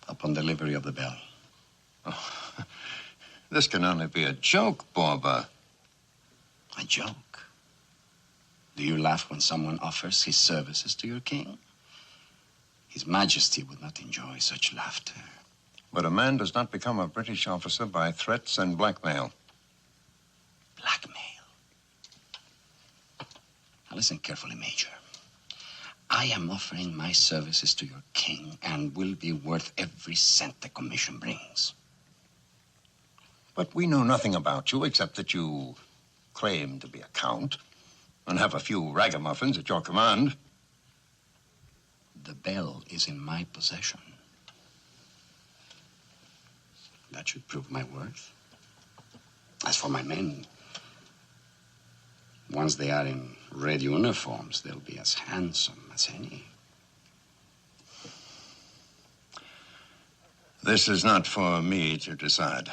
upon delivery of the bell. Oh, this can only be a joke, Borba. A joke? Do you laugh when someone offers his services to your king? His Majesty would not enjoy such laughter. But a man does not become a British officer by threats and blackmail. Blackmail? Now listen carefully, Major. I am offering my services to your king and will be worth every cent the commission brings. But we know nothing about you except that you claim to be a count and have a few ragamuffins at your command. The bell is in my possession. That should prove my worth. As for my men, once they are in red uniforms, they'll be as handsome as any. This is not for me to decide.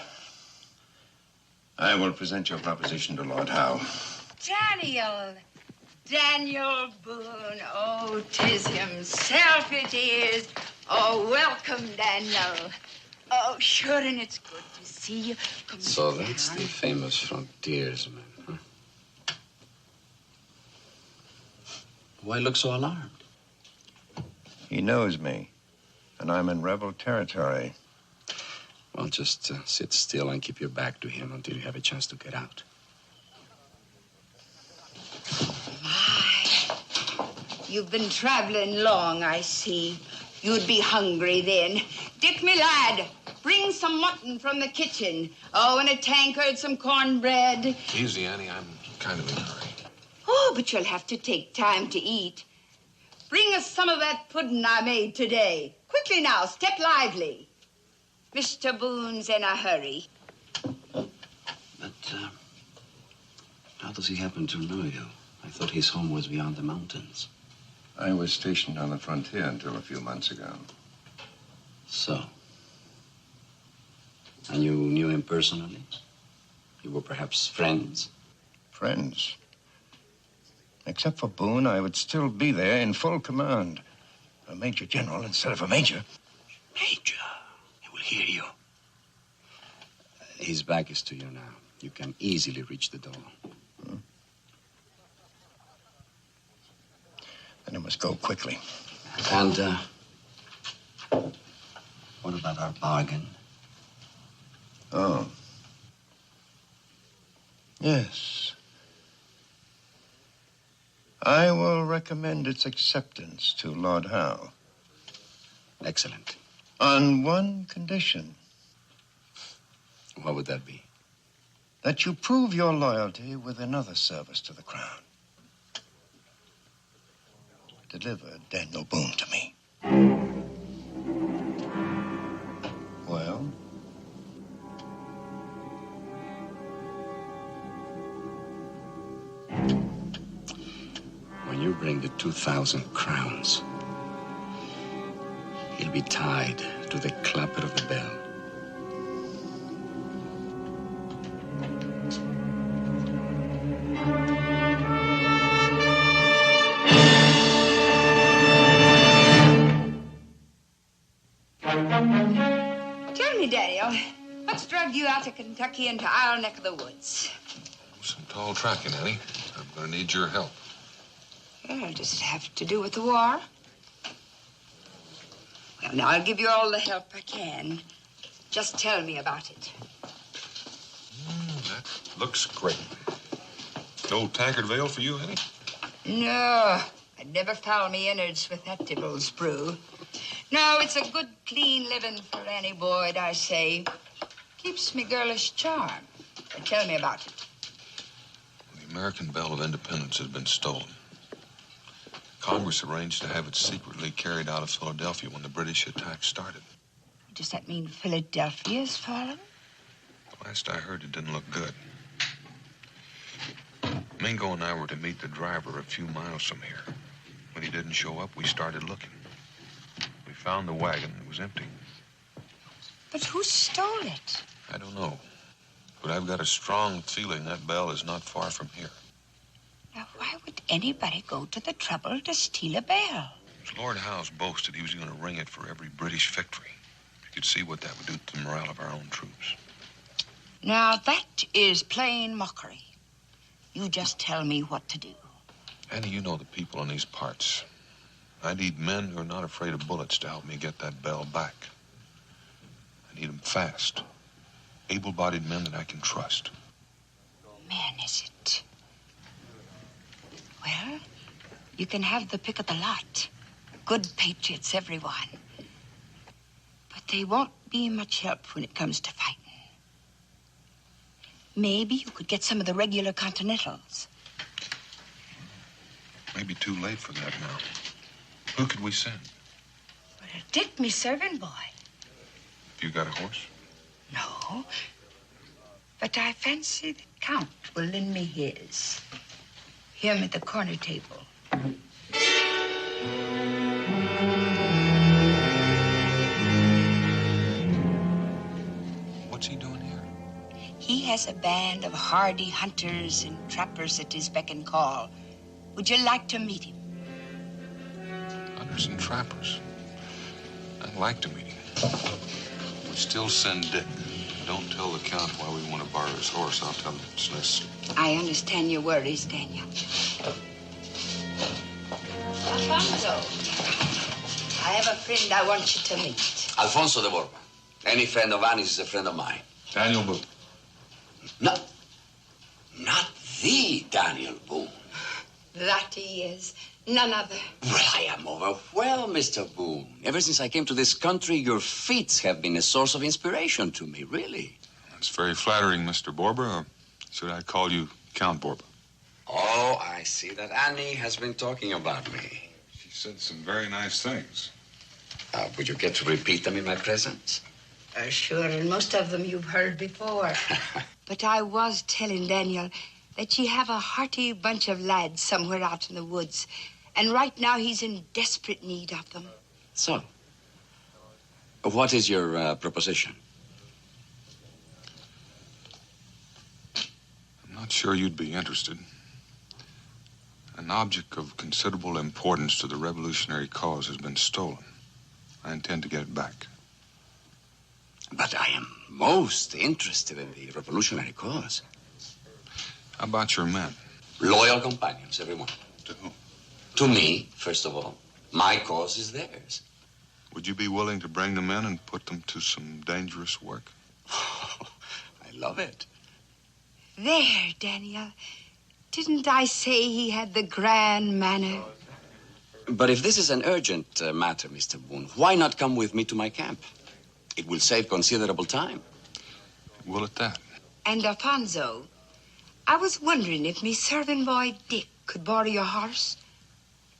I will present your proposition to Lord Howe. Daniel Boone. Oh, 'tis himself it is. Oh, welcome, Daniel. Oh, sure, and it's good to see you. Come So sit that's down. the famous frontiersman, huh? Why look so alarmed? He knows me, and I'm in rebel territory. Well, just sit still and keep your back to him until you have a chance to get out. You've been traveling long, I see. You'd be hungry then. Dick, me lad, bring some mutton from the kitchen. Oh, and a tankard, some cornbread. Easy, Annie. I'm kind of in a hurry. Oh, but you'll have to take time to eat. Bring us some of that pudding I made today. Quickly now, step lively. Mr. Boone's in a hurry. But how does he happen to know you? I thought his home was beyond the mountains. I was stationed on the frontier until a few months ago. So? And you knew him personally? You were perhaps friends? Friends? Except for Boone, I would still be there in full command. A major general instead of a major. Major, he will hear you. His back is to you now. You can easily reach the door. Then I must go quickly. And, what about our bargain? Oh. Yes. I will recommend its acceptance to Lord Howe. Excellent. On one condition. What would that be? That you prove your loyalty with another service to the crown. Deliver Daniel Boone to me. Well? When you bring the 2,000 crowns, he'll be tied to the clapper of the bell. drug you out of Kentucky into our neck of the woods. Some tall tracking, Annie. I'm going to need your help. Well, does it have to do with the war? Well, now, I'll give you all the help I can. Just tell me about it. That looks great. No tankard veil for you, Annie? No, I'd never foul me innards with that devil's brew. No, it's a good, clean living for Annie Boyd, I say. Keeps me girlish charm. But tell me about it. The American Bell of Independence has been stolen. Congress arranged to have it secretly carried out of Philadelphia when the British attack started. Does that mean Philadelphia's fallen? Last I heard, it didn't look good. Mingo and I were to meet the driver a few miles from here. When he didn't show up, we started looking. We found the wagon. It was empty. But who stole it? I don't know. But I've got a strong feeling that bell is not far from here. Now, why would anybody go to the trouble to steal a bell? As Lord Howe's boasted, he was going to ring it for every British victory. You could see what that would do to the morale of our own troops. Now, that is plain mockery. You just tell me what to do. Annie, you know the people in these parts. I need men who are not afraid of bullets to help me get that bell back. I need them fast. Able-bodied men that I can trust. Men, is it? Well, you can have the pick of the lot. Good patriots, everyone. But they won't be much help when it comes to fighting. Maybe you could get some of the regular Continentals. Maybe too late for that now. Who could we send? Well, Dick, me servant boy. You got a horse? No. But I fancy the Count will lend me his. Him at the corner table. What's he doing here? He has a band of hardy hunters and trappers at his beck and call. Would you like to meet him? Hunters and trappers. I'd like to meet him. We still send Dick. Don't tell the Count why we want to borrow his horse. I'll tell him it's necessary. I understand your worries, Daniel. Alfonso, I have a friend I want you to meet. Alfonso de Borba. Any friend of Annie's is a friend of mine. Daniel Boone. No, not the Daniel Boone. That he is. None other. Well, I am overwhelmed, Mr. Boone. Ever since I came to this country, your feats have been a source of inspiration to me, really. That's very flattering, Mr. Borba. Or should I call you Count Borba? Oh, I see that Annie has been talking about me. She said some very nice things. Would you care to repeat them in my presence? Sure, and most of them you've heard before. But I was telling Daniel that you have a hearty bunch of lads somewhere out in the woods. And right now he's in desperate need of them. So, what is your proposition? I'm not sure you'd be interested. An object of considerable importance to the revolutionary cause has been stolen. I intend to get it back. But I am most interested in the revolutionary cause. How about your men? Loyal companions, everyone. To whom? To me, first of all. My cause is theirs. Would you be willing to bring them in and put them to some dangerous work? I love it. There, Daniel. Didn't I say he had the grand manner? But if this is an urgent matter, Mr. Boone, why not come with me to my camp? It will save considerable time. Will it that? And Alfonso, I was wondering if me servant boy Dick could borrow your horse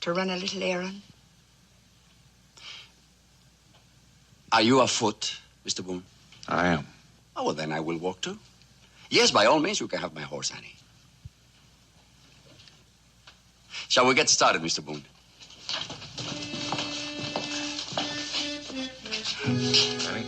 to run a little errand. Are you afoot, Mr. Boone? I am. Oh, well, then I will walk too. Yes, by all means, you can have my horse, Annie. Shall we get started, Mr. Boone? Annie?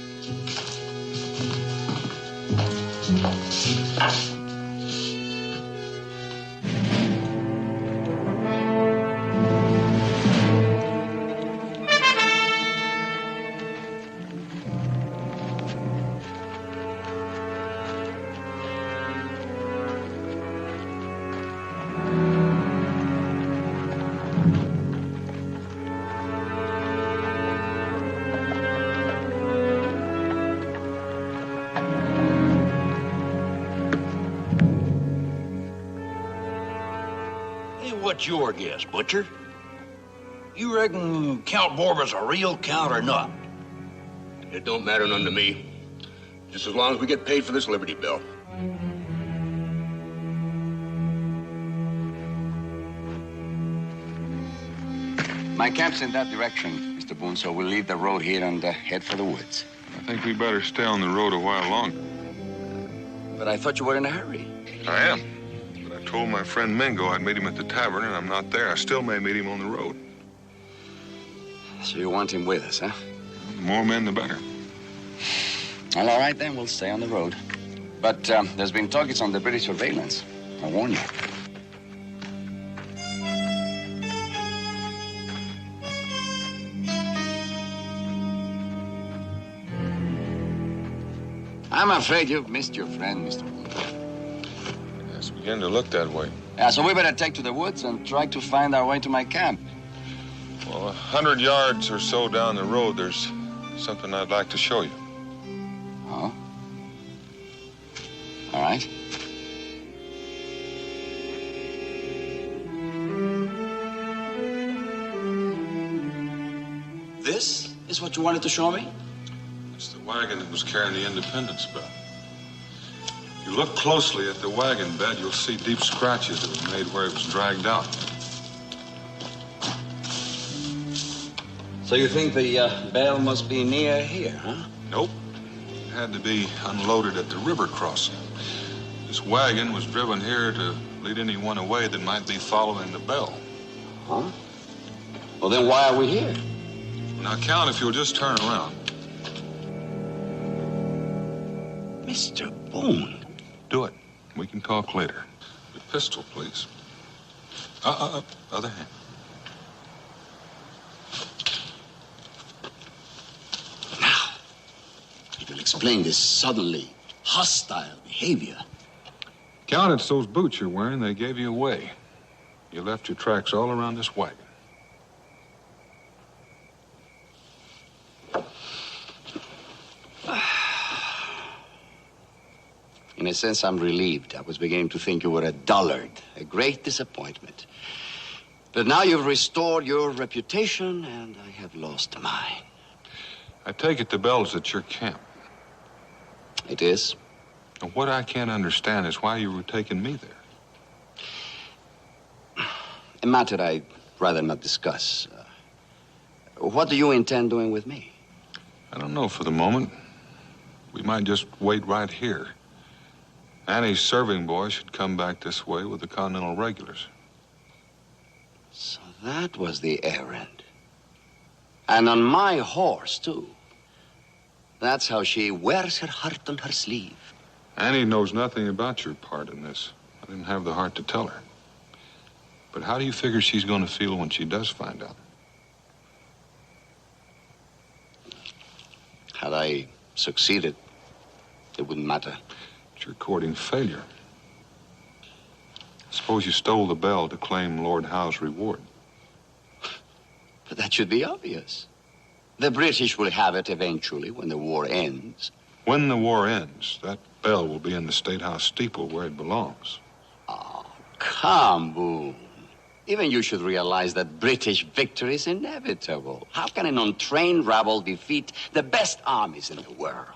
Hey, what's your guess, Butcher? You reckon Count Borba's a real count or not? It don't matter none to me. Just as long as we get paid for this Liberty Bell. My camp's in that direction, Mr. Boone, so we'll leave the road here and head for the woods. I think we better stay on the road a while longer. But I thought you were in a hurry. I am. But I told my friend Mingo I'd meet him at the tavern, and I'm not there. I still may meet him on the road. So you want him with us, huh? The more men, the better. Well, all right, then. We'll stay on the road. But there's been targets on the British surveillance. I warn you. I'm afraid you've missed your friend, Mr. Boone. It's beginning to look that way. Yeah, so we better take to the woods and try to find our way to my camp. Well, 100 yards or so down the road, there's something I'd like to show you. Oh? All right. This is what you wanted to show me? It's the wagon that was carrying the Independence Bell. If you look closely at the wagon bed, you'll see deep scratches that were made where it was dragged out. So you think the bell must be near here, huh? Nope. It had to be unloaded at the river crossing. This wagon was driven here to lead anyone away that might be following the bell. Huh? Well, then why are we here? Now, Count, if you'll just turn around. Mr. Boone. Do it. We can talk later. Your pistol, please. Other hand. Now, it will explain this suddenly hostile behavior. Count, it's those boots you're wearing. They gave you away. You left your tracks all around this wagon. In a sense, I'm relieved. I was beginning to think you were a dullard, a great disappointment. But now you've restored your reputation, and I have lost mine. I take it the bell's at your camp. It is. And what I can't understand is why you were taking me there. A matter I'd rather not discuss. What do you intend doing with me? I don't know for the moment. We might just wait right here. Annie's serving boy should come back this way with the Continental regulars. So that was the errand. And on my horse, too. That's how she wears her heart on her sleeve. Annie knows nothing about your part in this. I didn't have the heart to tell her. But how do you figure she's going to feel when she does find out? Had I succeeded, it wouldn't matter. It's your courting failure. Suppose you stole the bell to claim Lord Howe's reward. But that should be obvious. The British will have it eventually when the war ends. When the war ends, that bell will be in the State House steeple where it belongs. Oh, come, Boone. Even you should realize that British victory is inevitable. How can an untrained rabble defeat the best armies in the world?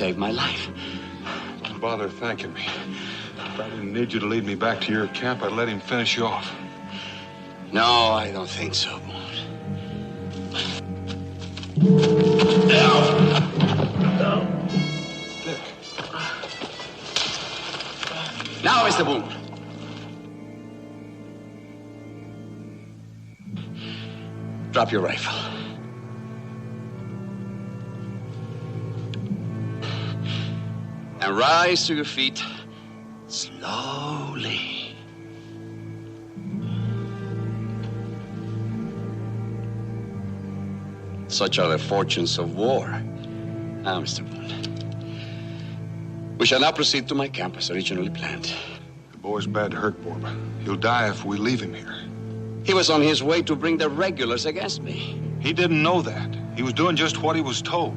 saved my life. Don't bother thanking me. If I didn't need you to lead me back to your camp, I'd let him finish you off. No, I don't think so, Boone. Dick. Now, Mr. Boone. Drop your rifle. And rise to your feet slowly. Such are the fortunes of war. Now, Mr. Boone, we shall now proceed to my camp as originally planned. The boy's bad hurt, Borba. He'll die if we leave him here. He was on his way to bring the regulars against me. He didn't know that. He was doing just what he was told.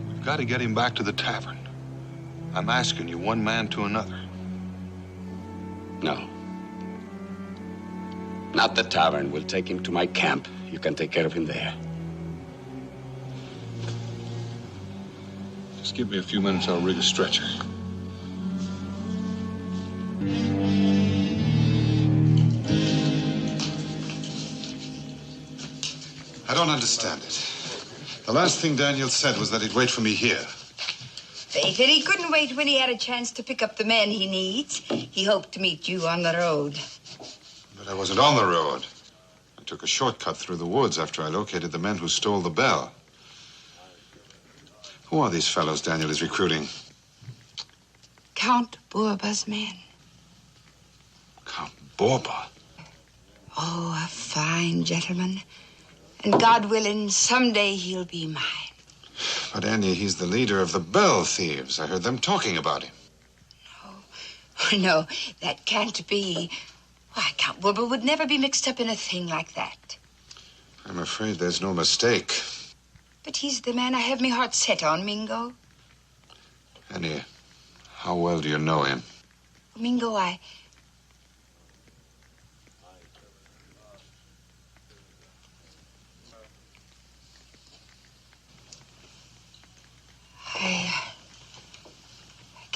We've got to get him back to the tavern. I'm asking you, one man to another. No. Not the tavern. We'll take him to my camp. You can take care of him there. Just give me a few minutes, I'll rig a stretcher. I don't understand it. The last thing Daniel said was that he'd wait for me here. Faith, and he couldn't wait when he had a chance to pick up the men he needs. He hoped to meet you on the road. But I wasn't on the road. I took a shortcut through the woods after I located the men who stole the bell. Who are these fellows Daniel is recruiting? Count Borba's men. Count Borba? Oh, a fine gentleman. And God willing, someday he'll be mine. But Annie, he's the leader of the bell thieves. I heard them talking about him. No, that can't be. Why, Count Borba would never be mixed up in a thing like that. I'm afraid there's no mistake. But he's the man I have my heart set on, Mingo. Annie, how well do you know him? Mingo, I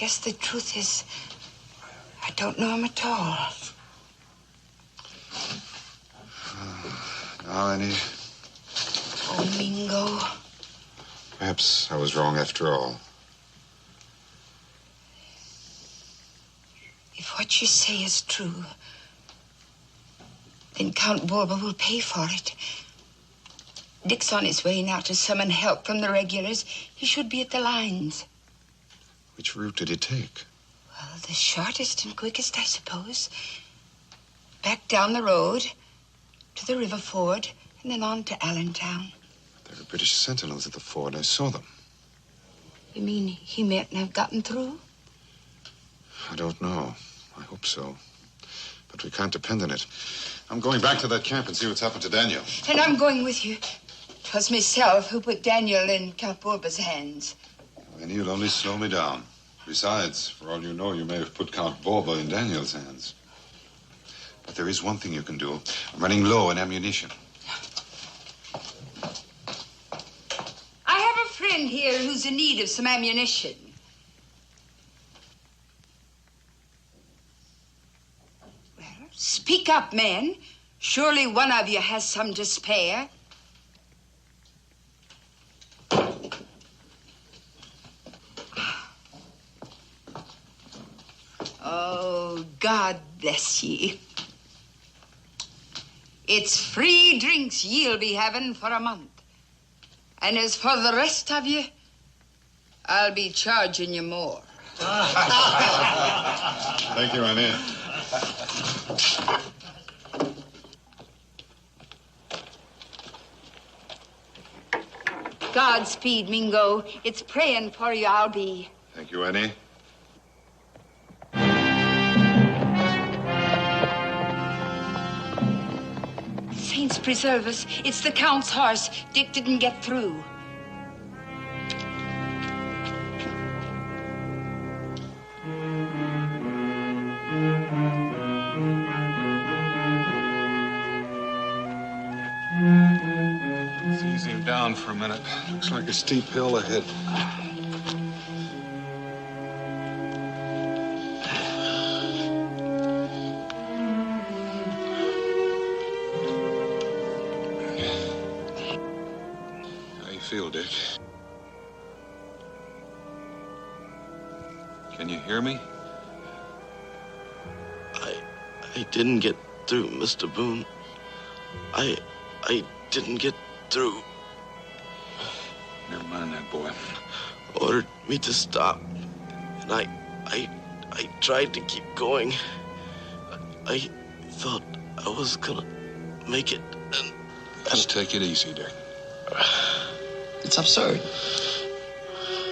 guess the truth is, I don't know him at all. Now, Annie, Oh, Mingo. perhaps I was wrong after all. If what you say is true, then Count Borba will pay for it. Dick's on his way now to summon help from the regulars. He should be at the lines. Which route did he take? Well, the shortest and quickest, I suppose. Back down the road to the river ford and then on to Allentown. There were British sentinels at the ford. I saw them. You mean he mayn't have gotten through? I don't know. I hope so. But we can't depend on it. I'm going back to that camp and see what's happened to Daniel. And I'm going with you. 'Twas myself who put Daniel in Count Borba's hands. And you'll only slow me down. Besides, for all you know, you may have put Count Borba in Daniel's hands. But there is one thing you can do. I'm running low on ammunition. I have a friend here who's in need of some ammunition. Well, speak up, men. Surely one of you has some to spare. Oh, God bless ye. It's free drinks ye'll be having for a month. And as for the rest of you, I'll be charging you more. Thank you, Annie. Godspeed, Mingo. It's praying for you I'll be. Thank you, Annie. Saints preserve us. It's the Count's horse. Dick didn't get through. Let's ease him down for a minute. Looks like a steep hill ahead. feel, Dick? Can you hear me? I didn't get through, Mr. Boone. I didn't get through. Never mind that, boy. Ordered me to stop. And I tried to keep going. I thought I was gonna make it, and Just take it easy, Dick. It's absurd.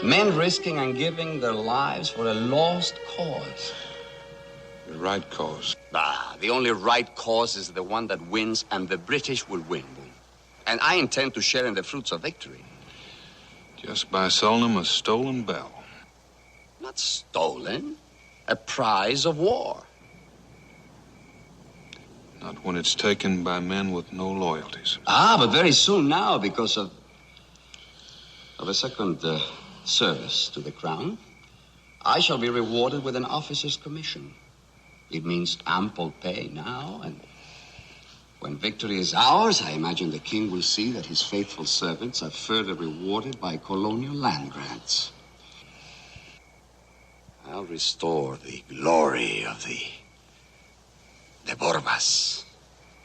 Men risking and giving their lives for a lost cause. The right cause. The only right cause is the one that wins, and the British will win. And I intend to share in the fruits of victory. Just by selling them a stolen bell. Not stolen. A prize of war. Not when it's taken by men with no loyalties. But very soon now, because of a second service to the crown, I shall be rewarded with an officer's commission. It means ample pay now, and when victory is ours, I imagine the king will see that his faithful servants are further rewarded by colonial land grants. I'll restore the glory of the Borbas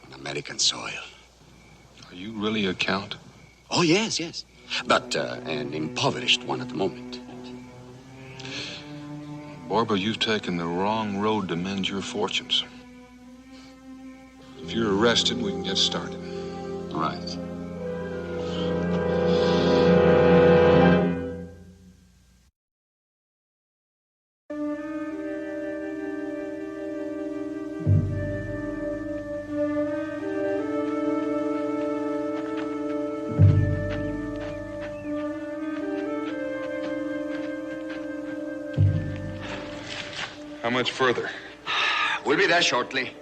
on American soil. Are you really a count? Oh, yes. But an impoverished one at the moment. Borba, you've taken the wrong road to mend your fortunes. If you're arrested, we can get started. All right. How much further? We'll be there shortly.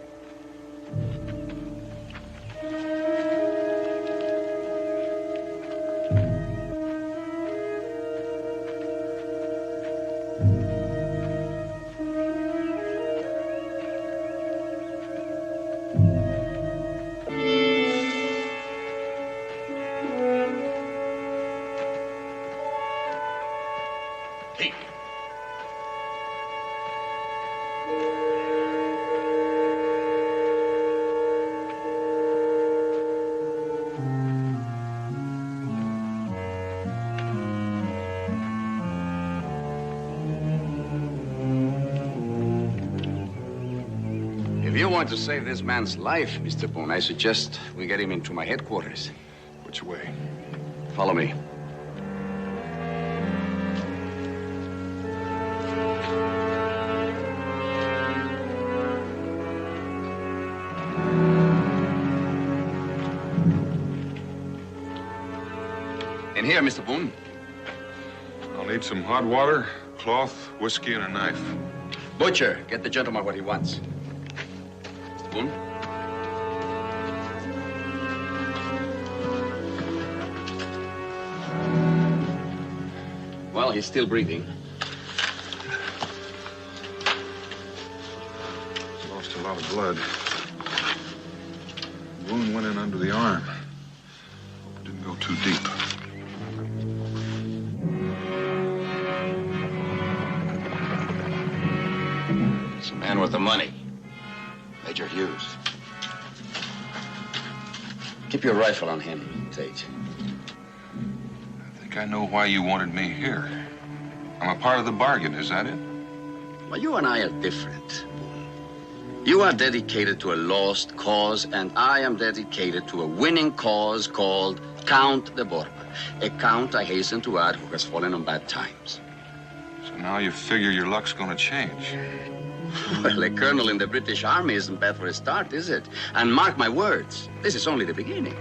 If you want to save this man's life, Mr. Boone, I suggest we get him into my headquarters. Which way? Follow me. In here, Mr. Boone. I'll need some hot water, cloth, whiskey, and a knife. Butcher, get the gentleman what he wants. Mr. Boone? Well, he's still breathing. Lost a lot of blood. Wound went in under the arm. Didn't go too deep. It's a man with the money. Major Hughes. Keep your rifle on him, Tate. I think I know why you wanted me here. I'm a part of the bargain, is that it? Well, you and I are different. You are dedicated to a lost cause, and I am dedicated to a winning cause called Count de Borba. A count, I hasten to add, who has fallen on bad times. So now you figure your luck's gonna change. Well, a colonel in the British Army isn't bad for a start, is it? And mark my words, this is only the beginning.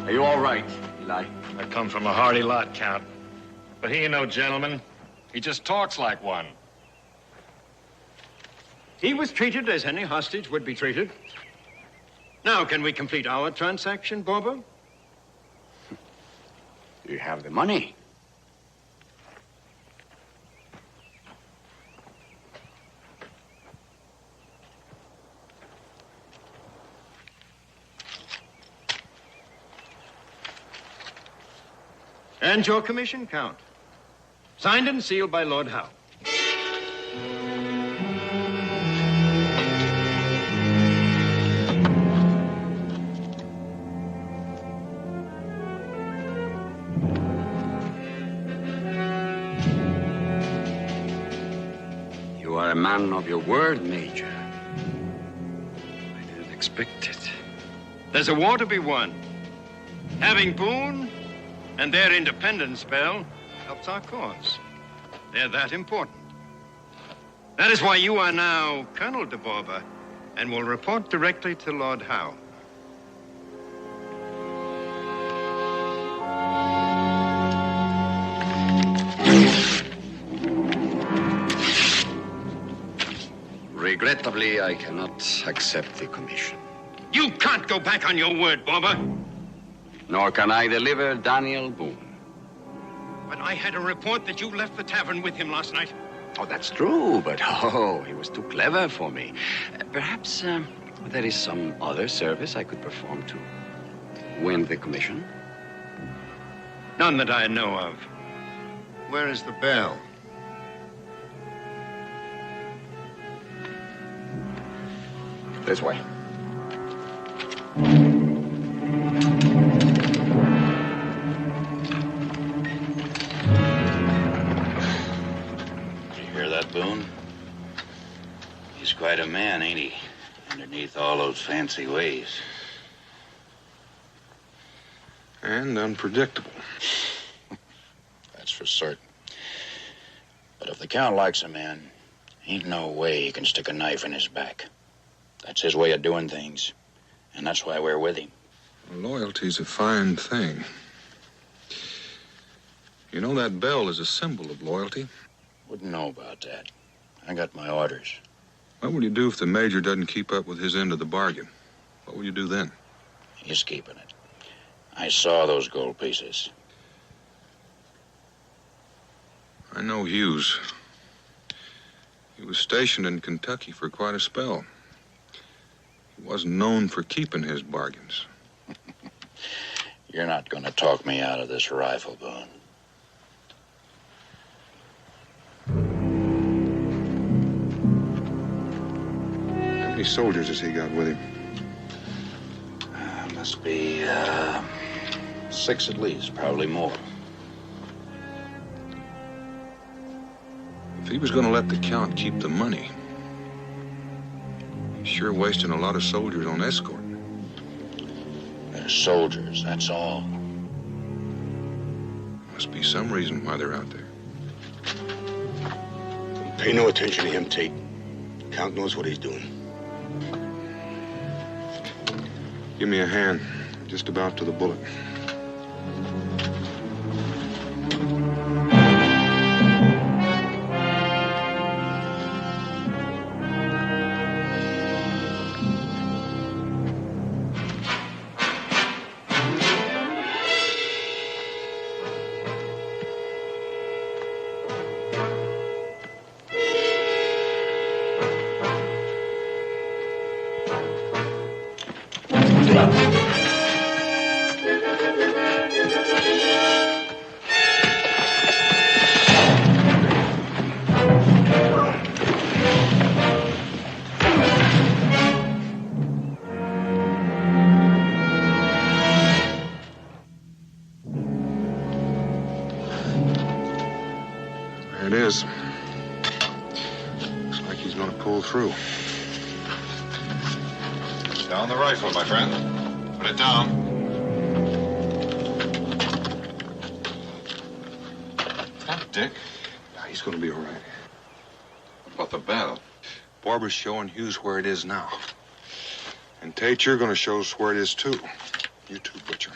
Are you all right, Eli? I come from a hardy lot, Count. But he ain't no gentleman. He just talks like one. He was treated as any hostage would be treated. Now, can we complete our transaction, Borba? You have the money. And your commission, Count. Signed and sealed by Lord Howe. You are a man of your word, Major. I didn't expect it. There's a war to be won. Having Boone and their independence bell helps our cause. They're that important. That is why you are now Colonel de Borba and will report directly to Lord Howe. Regrettably, I cannot accept the commission. You can't go back on your word, Borba. Nor can I deliver Daniel Boone. But I had a report that you left the tavern with him last night. Oh, that's true, but he was too clever for me. Perhaps there is some other service I could perform to win the commission? None that I know of. Where is the bell? This way. Boone. He's quite a man, ain't he? Underneath all those fancy ways. And unpredictable. That's for certain. But if the Count likes a man, ain't no way he can stick a knife in his back. That's his way of doing things. And that's why we're with him. Loyalty's a fine thing. You know that bell is a symbol of loyalty. Wouldn't know about that. I got my orders. What will you do if the Major doesn't keep up with his end of the bargain? What will you do then? He's keeping it. I saw those gold pieces. I know Hughes. He was stationed in Kentucky for quite a spell. He wasn't known for keeping his bargains. You're not going to talk me out of this rifle, Boone. How many soldiers has he got with him? Must be 6 at least, probably more. If he was going to let the Count keep the money, he's sure wasting a lot of soldiers on escort. They're soldiers, that's all. Must be some reason why they're out there. Pay no attention to him, Tate. Count knows what he's doing. Give me a hand. I'm just about to the bullet. It is. Looks like he's going to pull through. Down the rifle, my friend. Put it down. Dick? Yeah, he's going to be all right. What about the bell? Barbara's showing Hughes where it is now. And Tate, you're going to show us where it is, too. You too, Butcher.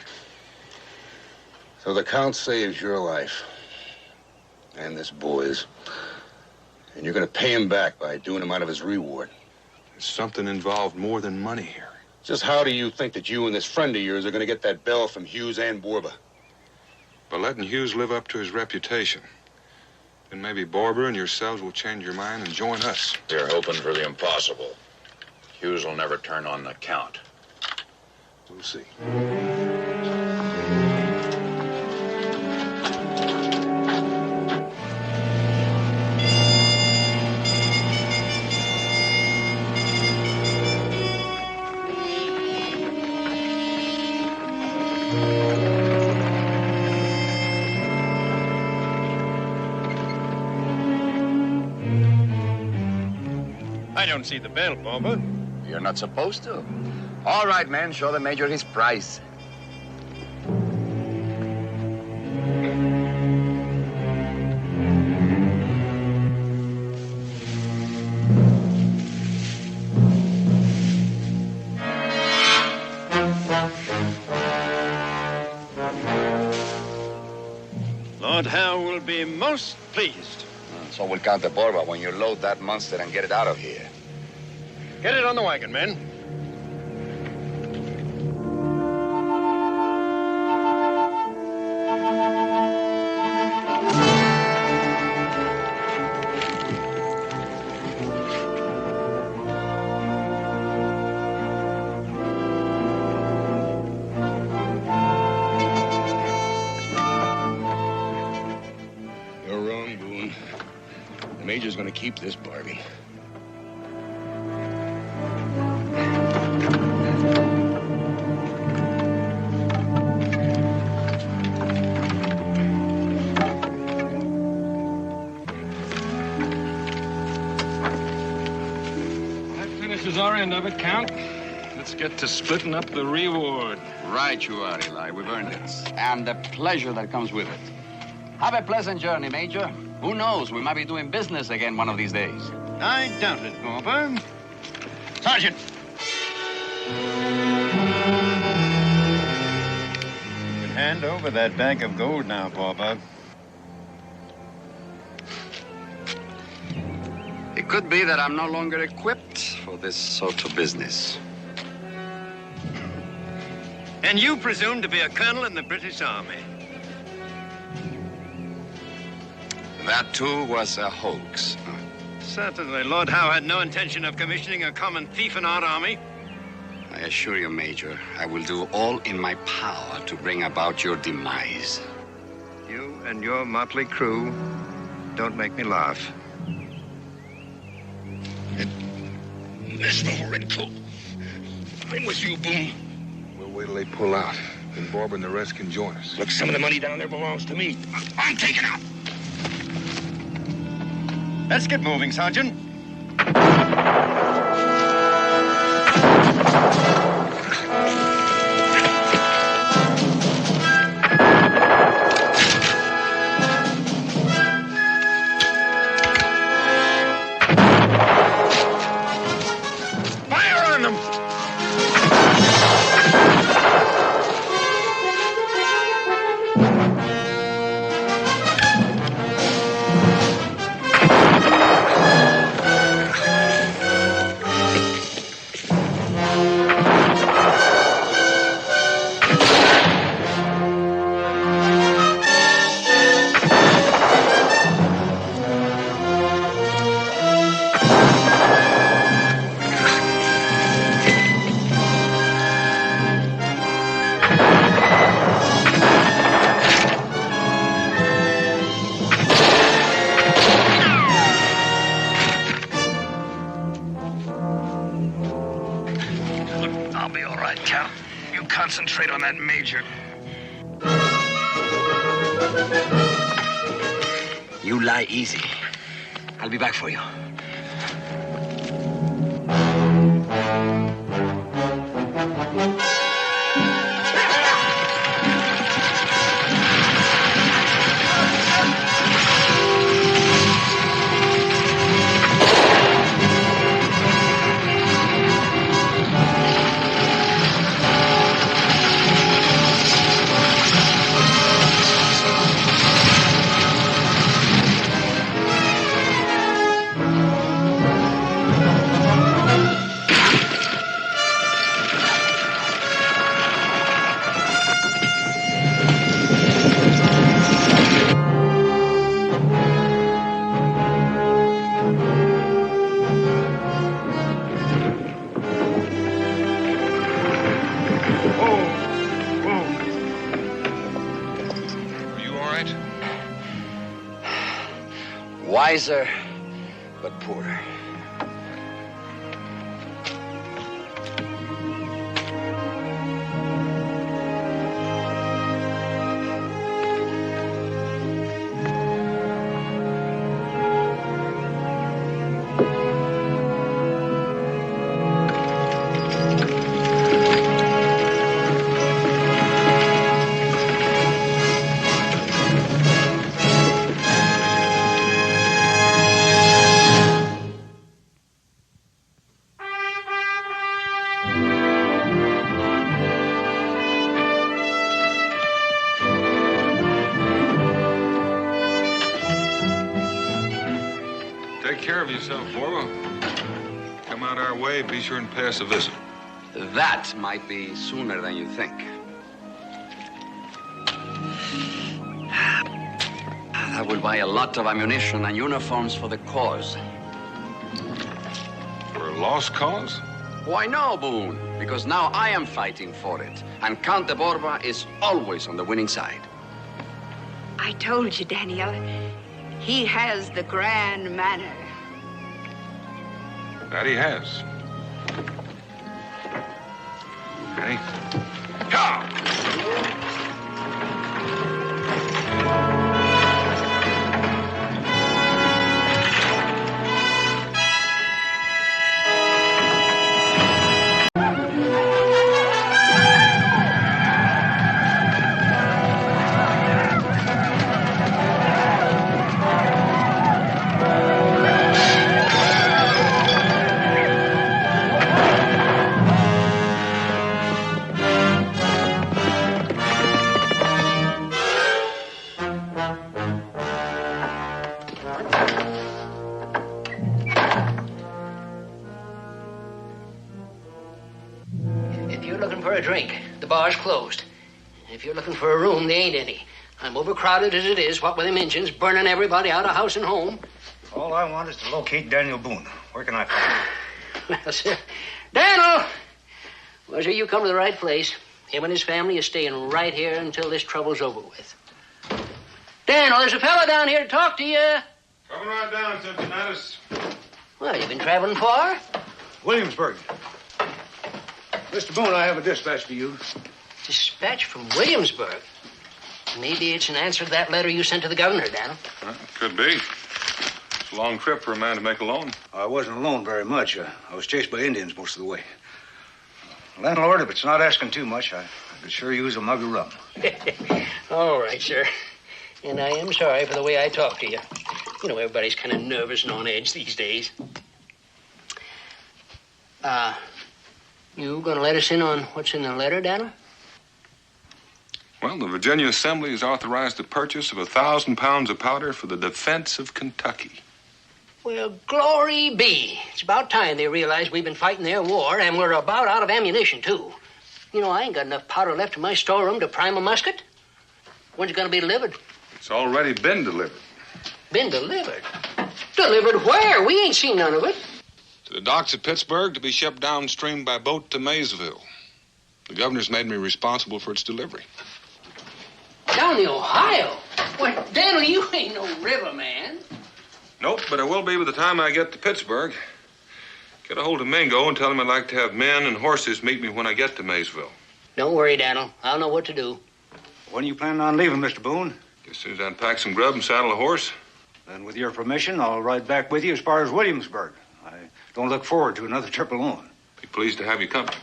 So the Count saves your life. And this boy's. And you're going to pay him back by doing him out of his reward. There's something involved more than money here. Just how do you think that you and this friend of yours are going to get that bell from Hughes and Borba? by letting Hughes live up to his reputation. Then maybe Barber and yourselves will change your mind and join us. You're hoping for the impossible. Hughes will never turn on the Count. We'll see. I don't see the bell, Barber. You're not supposed to. All right, men, show the Major his price. Lord Howe will be most pleased. So we'll count the Borba when you load that monster and get it out of here. Get it on the wagon, men. You're wrong, Boone. The Major's gonna keep this Barbie. That finishes our end of it, Count. Let's get to splitting up the reward. Right you are, Eli. We've earned it. And the pleasure that comes with it. Have a pleasant journey, Major. Who knows? We might be doing business again one of these days. I doubt it, Barber. Sergeant! You can hand over that bag of gold now, Barber. It could be that I'm no longer equipped for this sort of business. And you presume to be a colonel in the British Army. That, too, was a hoax. Certainly, Lord Howe had no intention of commissioning a common thief in our army. I assure you, Major, I will do all in my power to bring about your demise. You and your motley crew don't make me laugh. There's no red coat. I'm with you, Boone. We'll wait till they pull out. Then Barber and the rest can join us. Look, some of the money down there belongs to me. I'm taking out. Let's get moving, Sergeant. Fire on them! I'll be all right, Count. You concentrate on that Major. You lie easy. I'll be back for you. wiser, but poorer. Take care of yourself, Orwell. Come out our way, be sure and pay us a visit. That might be sooner than you think. That will buy a lot of ammunition and uniforms for the cause. For a lost cause? Why no, Boone? Because now I am fighting for it. And Count de Borba is always on the winning side. I told you, Daniel. He has the grand manner. That he has. Hey. If you're looking for a drink, the bar's closed. If you're looking for a room, there ain't any. I'm overcrowded as it is, what with them engines burning everybody out of house and home. All I want is to locate Daniel Boone. Where can I find him? Well, sir, Daniel! Well, sir, you come to the right place. Him and his family is staying right here until this trouble's over with. Daniel, there's a fella down here to talk to you. Coming right down, Cincinnatus. Well, you've been traveling far? Williamsburg. Mr. Boone, I have a dispatch for you. Dispatch from Williamsburg? Maybe it's an answer to that letter you sent to the governor, Daniel. Well, could be. It's a long trip for a man to make alone. I wasn't alone very much. I was chased by Indians most of the way. Landlord, if it's not asking too much, I could sure use a mug of rum. All right, sir. And I am sorry for the way I talk to you. You know, everybody's kind of nervous and on edge these days. You gonna let us in on what's in the letter, Daniel? Well, the Virginia Assembly has authorized the purchase of 1,000 pounds of powder for the defense of Kentucky. Well, glory be. It's about time they realize we've been fighting their war, and we're about out of ammunition, too. You know, I ain't got enough powder left in my storeroom to prime a musket. When's it gonna be delivered? It's already been delivered. Been delivered? Delivered where? We ain't seen none of it. To the docks at Pittsburgh to be shipped downstream by boat to Maysville. The governor's made me responsible for its delivery. Down the Ohio? Well, Daniel, you ain't no river man. Nope, but I will be by the time I get to Pittsburgh. Get a hold of Mingo and tell him I'd like to have men and horses meet me when I get to Maysville. Don't worry, Daniel. I'll know what to do. When are you planning on leaving, Mr. Boone? As soon as I unpack some grub and saddle a horse. Then, with your permission, I'll ride back with you as far as Williamsburg. I don't look forward to another trip alone. Be pleased to have you company.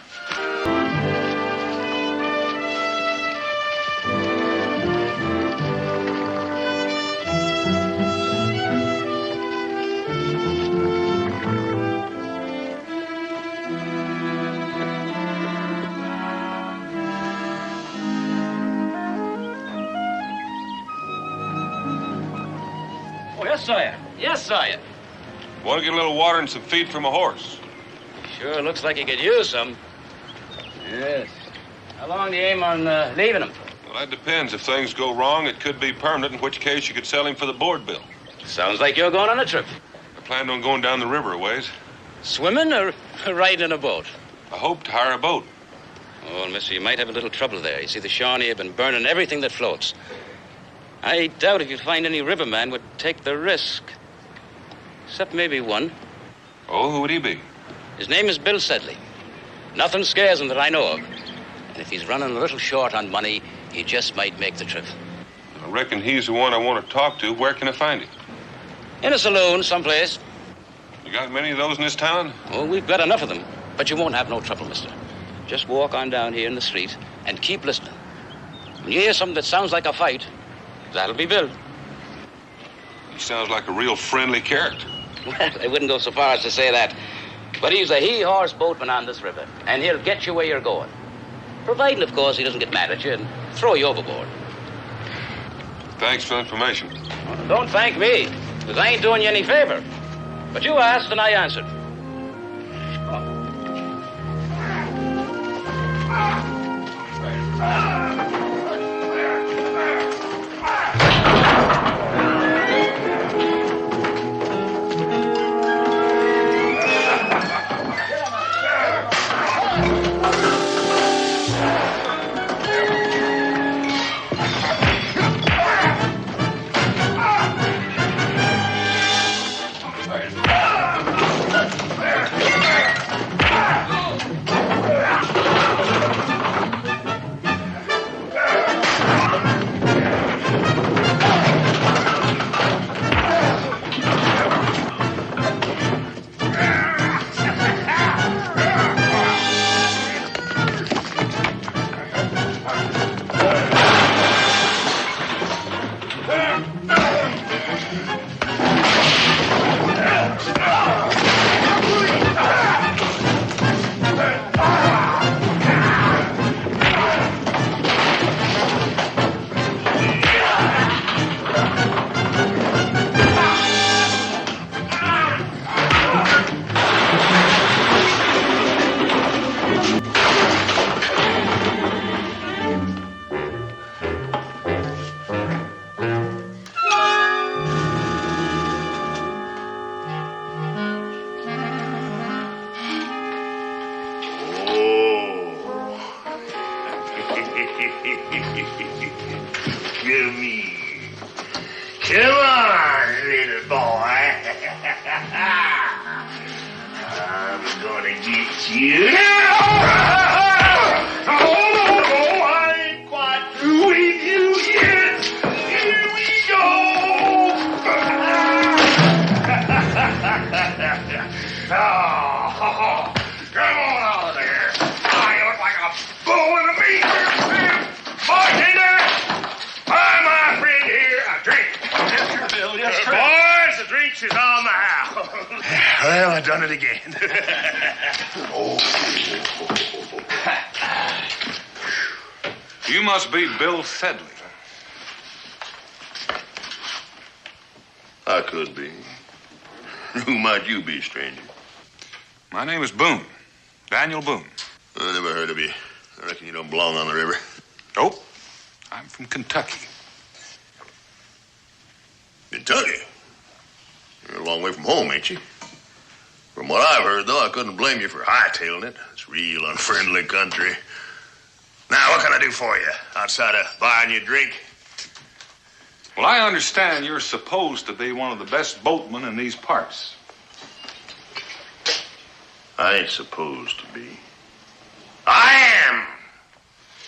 Oh, yes, sire. Yes, sire. Want to get a little water and some feed from a horse? Sure looks like you could use some. Yes. How long do you aim on leaving him for? Well, that depends. If things go wrong, it could be permanent, in which case you could sell him for the board bill. Sounds like you're going on a trip. I planned on going down the river a ways. Swimming or riding in a boat? I hope to hire a boat. Oh, mister, you might have a little trouble there. You see, the Shawnee have been burning everything that floats. I doubt if you'd find any riverman would take the risk. except maybe one. Oh, who would he be? His name is Bill Sedley. Nothing scares him that I know of. And if he's running a little short on money, he just might make the trip. I reckon he's the one I want to talk to. Where can I find him? In a saloon someplace. You got many of those in this town? Oh, we've got enough of them. But you won't have no trouble, mister. Just walk on down here in the street and keep listening. When you hear something that sounds like a fight, that'll be Bill. He sounds like a real friendly character. Well, I wouldn't go so far as to say that. But he's a he-horse boatman on this river, and he'll get you where you're going. Providing, of course, he doesn't get mad at you and throw you overboard. Thanks for the information. Well, don't thank me, because I ain't doing you any favor. But you asked, and I answered. Give me. Come on, little boy. I'm gonna get you now. Oh, I ain't quite through with you yet. Here we go. Oh, come on out of there. I look like a bull in a meat. Bartender, buy my friend here a drink. Yes, sir, Bill. Yes, sir. Boys, the drinks is on the house. Well, I done it again. You must be Bill Sedley. I could be. Who might you be, stranger? My name is Boone. Daniel Boone. I never heard of you. I reckon you don't belong on the river. Nope. I'm from Kentucky. Kentucky? You're a long way from home, ain't you? From what I've heard, though, I couldn't blame you for hightailing it. It's real unfriendly country. Now, what can I do for you, outside of buying you a drink? Well, I understand you're supposed to be one of the best boatmen in these parts. I ain't supposed to be. I am.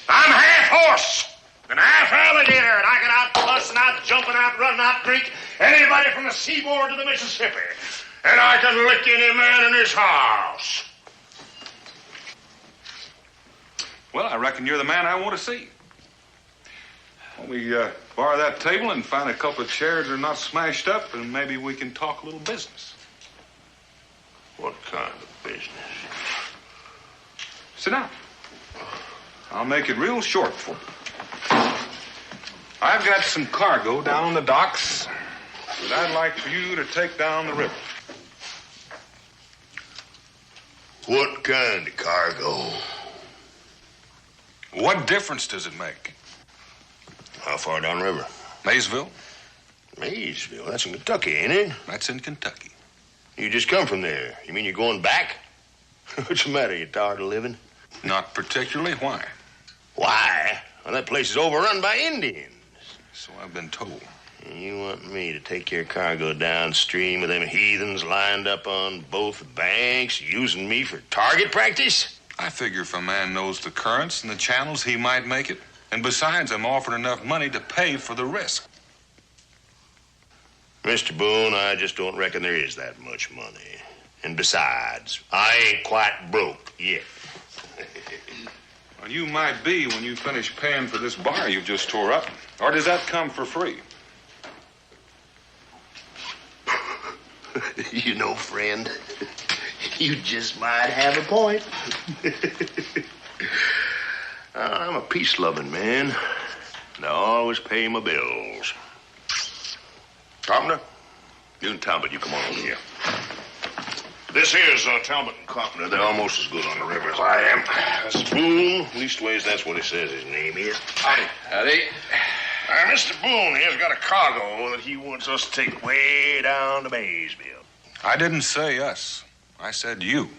I'm half horse and half alligator, and I get out fussing, out jumping, out running, out drink anybody from the seaboard to the Mississippi. And I can lick any man in this house. Well, I reckon you're the man I want to see. Why don't we borrow that table and find a couple of chairs that are not smashed up, and maybe we can talk a little business. What kind of business? Sit down. I'll make it real short for you. I've got some cargo down on the docks that I'd like for you to take down the river. What kind of cargo? What difference does it make? How far downriver? Maysville. Maysville? That's in Kentucky, ain't it? That's in Kentucky. You just come from there. You mean you're going back? What's the matter? You tired of living? Not particularly. Why? Why? Well, that place is overrun by Indians. So I've been told. You want me to take your cargo downstream with them heathens lined up on both banks, using me for target practice? I figure if a man knows the currents and the channels, he might make it. And besides, I'm offering enough money to pay for the risk. Mr. Boone, I just don't reckon there is that much money. And besides, I ain't quite broke yet. Well, you might be when you finish paying for this bar you just tore up. Or does that come for free? You know, friend, you just might have a point. I'm a peace-loving man, and I always pay my bills. Carpenter, you and Talbot, you come on over here. This here's Talbot and Carpenter. They're almost as good on the river as I am. That's Boone. Leastways, that's what he says his name is. Howdy. Howdy. Mr. Boone here's got a cargo that he wants us to take way down to Maysville. I didn't say us. I said you.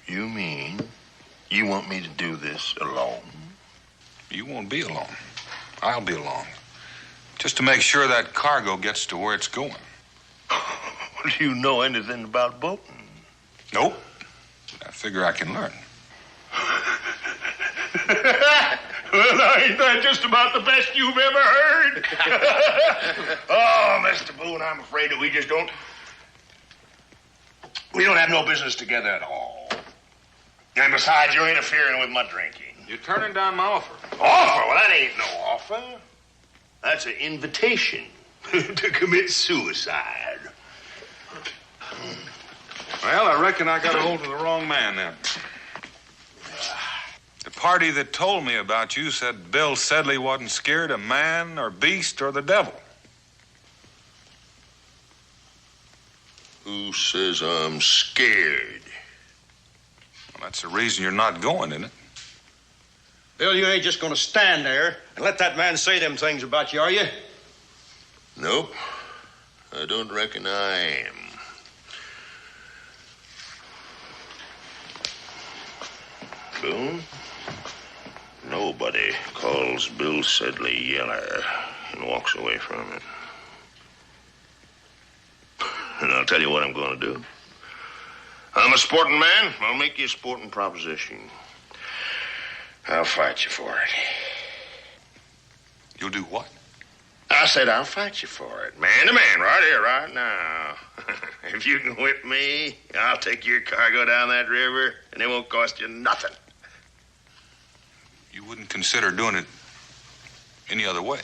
You mean you want me to do this alone? You won't be alone. I'll be along. Just to make sure that cargo gets to where it's going. Do you know anything about boating? Nope. I figure I can learn. Well, ain't that just about the best you've ever heard? Oh, Mr. Boone, I'm afraid that we don't have no business together at all. And besides, you're interfering with my drinking. You're turning down my offer. Offer? Well, that ain't no offer. That's an invitation to commit suicide. Well, I reckon I got a hold of the wrong man then. The party that told me about you said Bill Sedley wasn't scared of man or beast or the devil. Who says I'm scared? Well, that's the reason you're not going, isn't it? Bill, you ain't just gonna stand there and let that man say them things about you, are you? Nope. I don't reckon I am. Boone? Nobody calls Bill Sedley yeller and walks away from it. And I'll tell you what I'm going to do. I'm a sporting man. I'll make you a sporting proposition. I'll fight you for it. You'll do what? I said I'll fight you for it. Man to man, right here, right now. If you can whip me, I'll take your cargo down that river, and it won't cost you nothing. You wouldn't consider doing it any other way.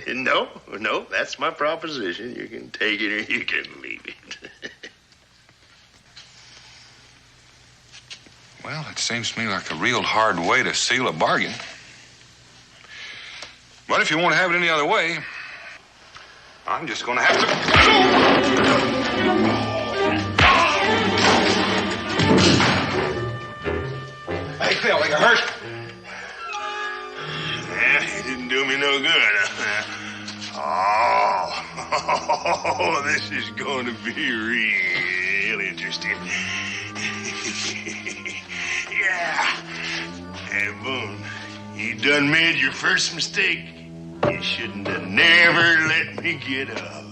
No, that's my proposition. You can take it or you can leave it. Well, it seems to me like a real hard way to seal a bargain. But if you won't have it any other way, I'm just going to have to... Hey, Phil, are you hurt? Yeah, it didn't do me no good. Oh, this is going to be real interesting. Yeah. Hey, Boone, you done made your first mistake. You shouldn't have never let me get up.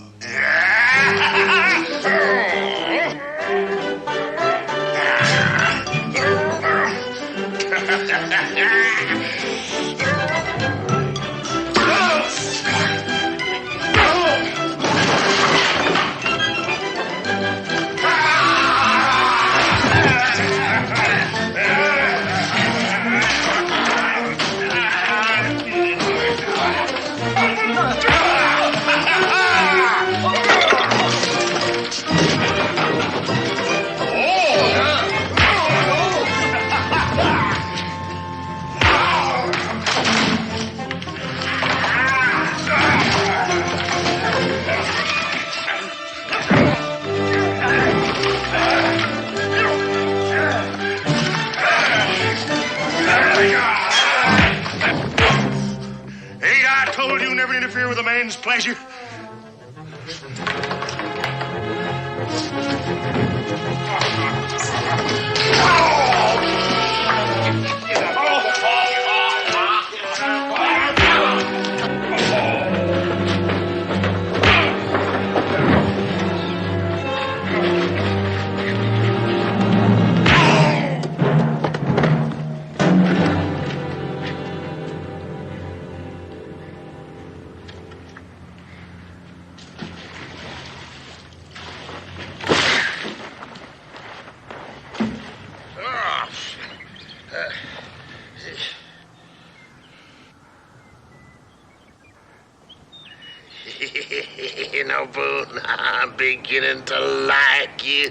Interfere with a man's pleasure. Boone. I'm beginning to like you.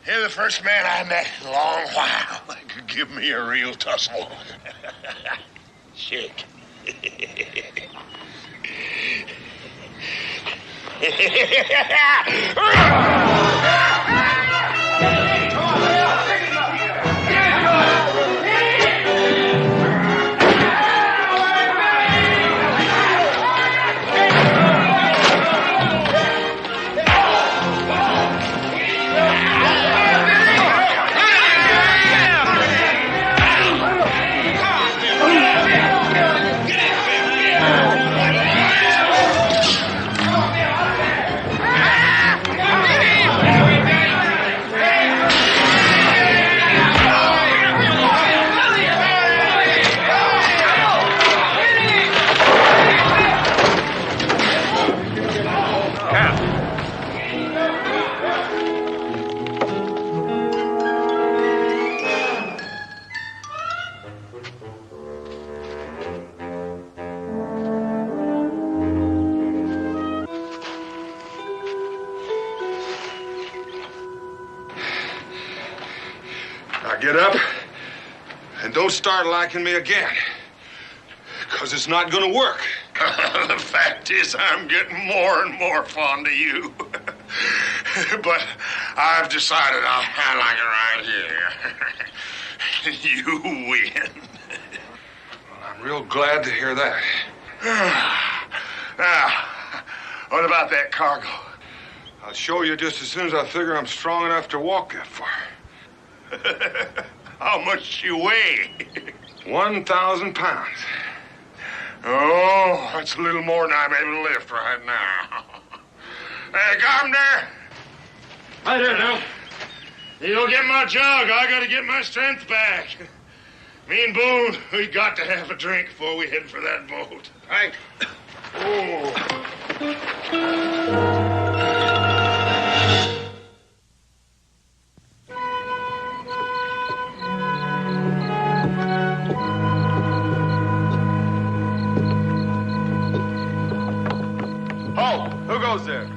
You're the first man I met in a long while that could give me a real tussle. Shake. Now get up and don't start liking me again. Because it's not going to work. The fact is, I'm getting more and more fond of you. But I've decided I like it right here. You win. Well, I'm real glad to hear that. Now, what about that cargo? I'll show you just as soon as I figure I'm strong enough to walk that far. How much you weigh? 1,000 pounds. Oh, that's a little more than I'm able to lift right now. Hey, come there. Hi there, Bill. You don't get my jug. I got to get my strength back. Me and Boone, we got to have a drink before we head for that boat. Right. Oh, who goes there?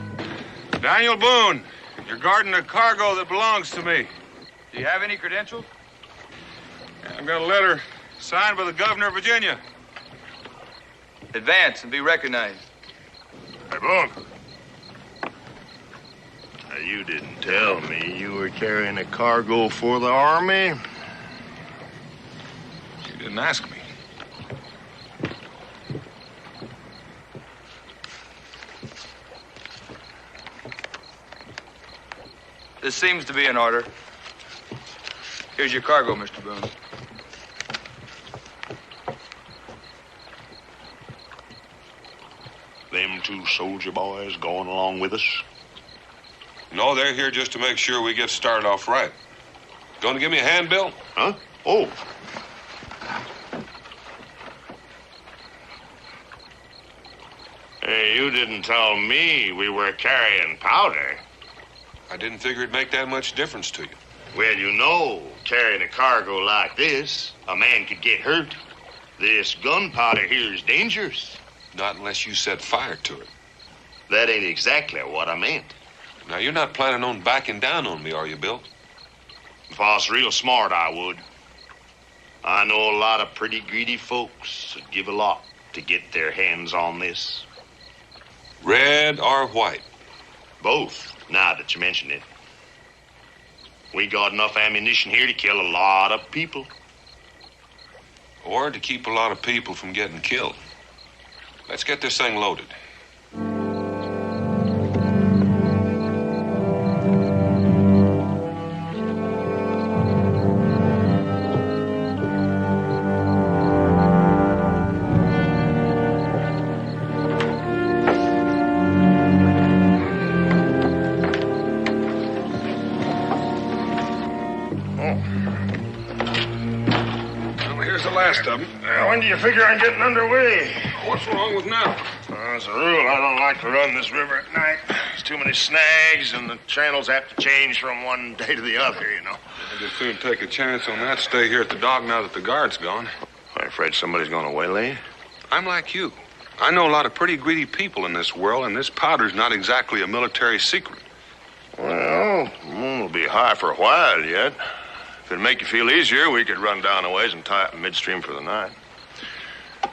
Daniel Boone. You're guarding a cargo that belongs to me. Do you have any credentials? I've got a letter signed by the governor of Virginia. Advance and be recognized. Hey, Boone. Now, you didn't tell me you were carrying a cargo for the army. You didn't ask me. This seems to be in order. Here's your cargo, Mr. Boone. Them two soldier boys going along with us? No, they're here just to make sure we get started off right. Going to give me a hand, Bill? Huh? Oh. Hey, you didn't tell me we were carrying powder. I didn't figure it'd make that much difference to you. Well, you know, carrying a cargo like this, a man could get hurt. This gunpowder here is dangerous. Not unless you set fire to it. That ain't exactly what I meant. Now, you're not planning on backing down on me, are you, Bill? If I was real smart, I would. I know a lot of pretty greedy folks that give a lot to get their hands on this. Red or white? Both, now that you mention it. We got enough ammunition here to kill a lot of people. Or to keep a lot of people from getting killed. Let's get this thing loaded. Last of them. When do you figure I'm getting underway? What's wrong with now? As a rule, I don't like to run this river at night. It's too many snags, and the channels have to change from one day to the other, you know. I'd just soon take a chance on that. Stay here at the dock now that the guard's gone. I'm afraid somebody's going to waylay you. I'm like you. I know a lot of pretty greedy people in this world, and this powder's not exactly a military secret. Well, the moon will be high for a while yet. If it'd make you feel easier, we could run down a ways and tie up midstream for the night.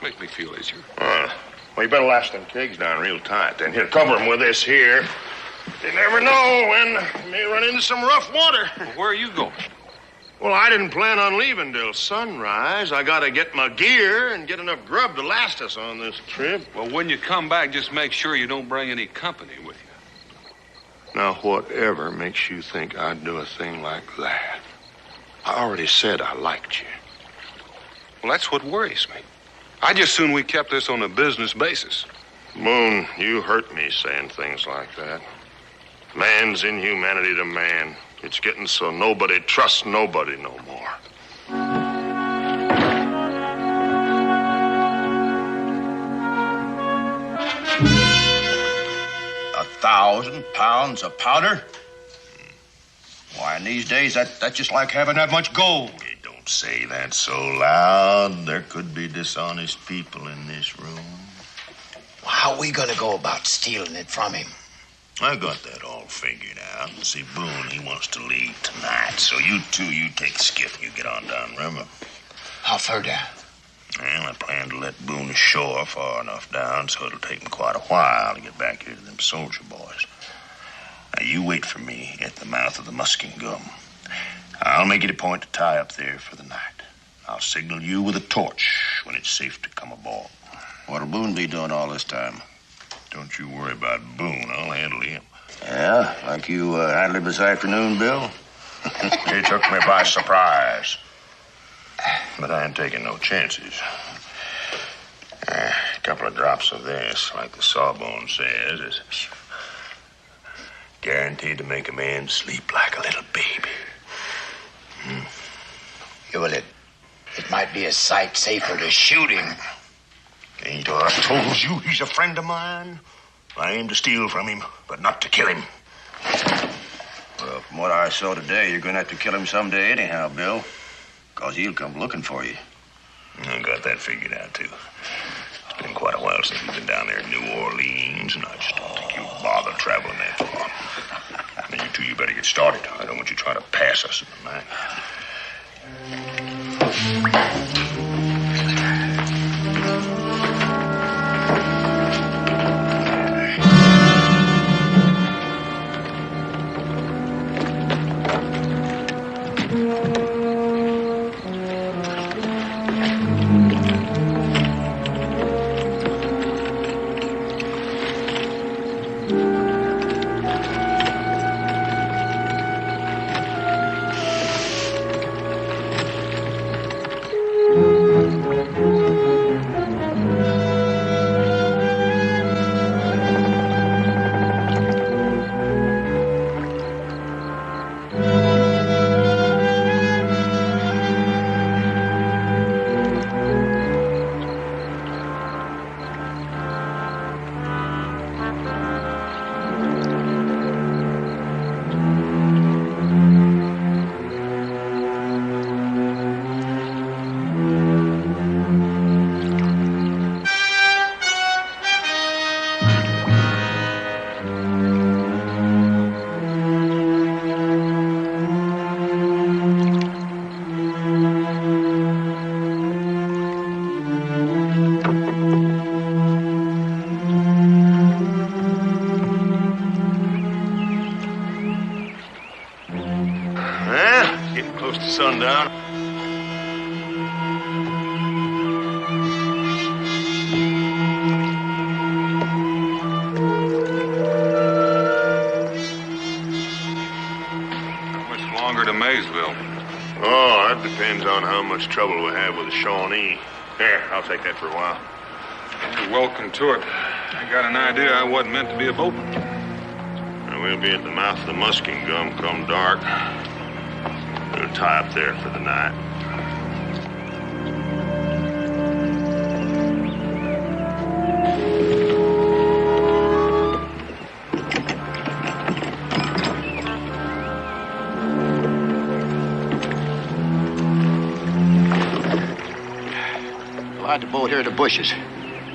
Make me feel easier. Well, you better lash them kegs down real tight. Then here, cover them with this here. You never know when you may run into some rough water. Well, where are you going? Well, I didn't plan on leaving till sunrise. I gotta get my gear and get enough grub to last us on this trip. Well, when you come back, just make sure you don't bring any company with you. Now, whatever makes you think I'd do a thing like that? I already said I liked you. Well, that's what worries me. I'd just soon we kept this on a business basis. Boone, you hurt me saying things like that. Man's inhumanity to man. It's getting so nobody trusts nobody no more. 1,000 pounds of powder? Why, in these days, that's just like having that much gold. Hey, don't say that so loud. There could be dishonest people in this room. How are we going to go about stealing it from him? I got that all figured out. See, Boone, he wants to leave tonight. So you two, you take Skip and you get on downriver. How far down? Well, I plan to let Boone ashore far enough down so it'll take him quite a while to get back here to them soldier boys. Now, you wait for me at the mouth of the Muskingum. I'll make it a point to tie up there for the night. I'll signal you with a torch when it's safe to come aboard. What'll Boone be doing all this time? Don't you worry about Boone. I'll handle him. Yeah, like you handled him this afternoon, Bill? He took me by surprise. But I ain't taking no chances. A couple of drops of this, like the Sawbone says, is guaranteed to make a man sleep like a little baby. Yeah, well, it might be a sight safer to shoot him. Ain't I told you he's a friend of mine? I aim to steal from him, but not to kill him. Well, from what I saw today, you're going to have to kill him someday anyhow, Bill. Because he'll come looking for you. I got that figured out, too. It's been quite a while since we've been down there in New Orleans, and I just don't think you'll bother traveling that far. Now, you two, you better get started. I don't want you trying to pass us in the night. Close to sundown. How much longer to Maysville? Oh, that depends on how much trouble we have with the Shawnee. Here, I'll take that for a while. You're welcome to it. I got an idea I wasn't meant to be a boatman. Now, we'll be at the mouth of the Muskingum come dark. We'll tie up there for the night. Slide the boat here in the bushes.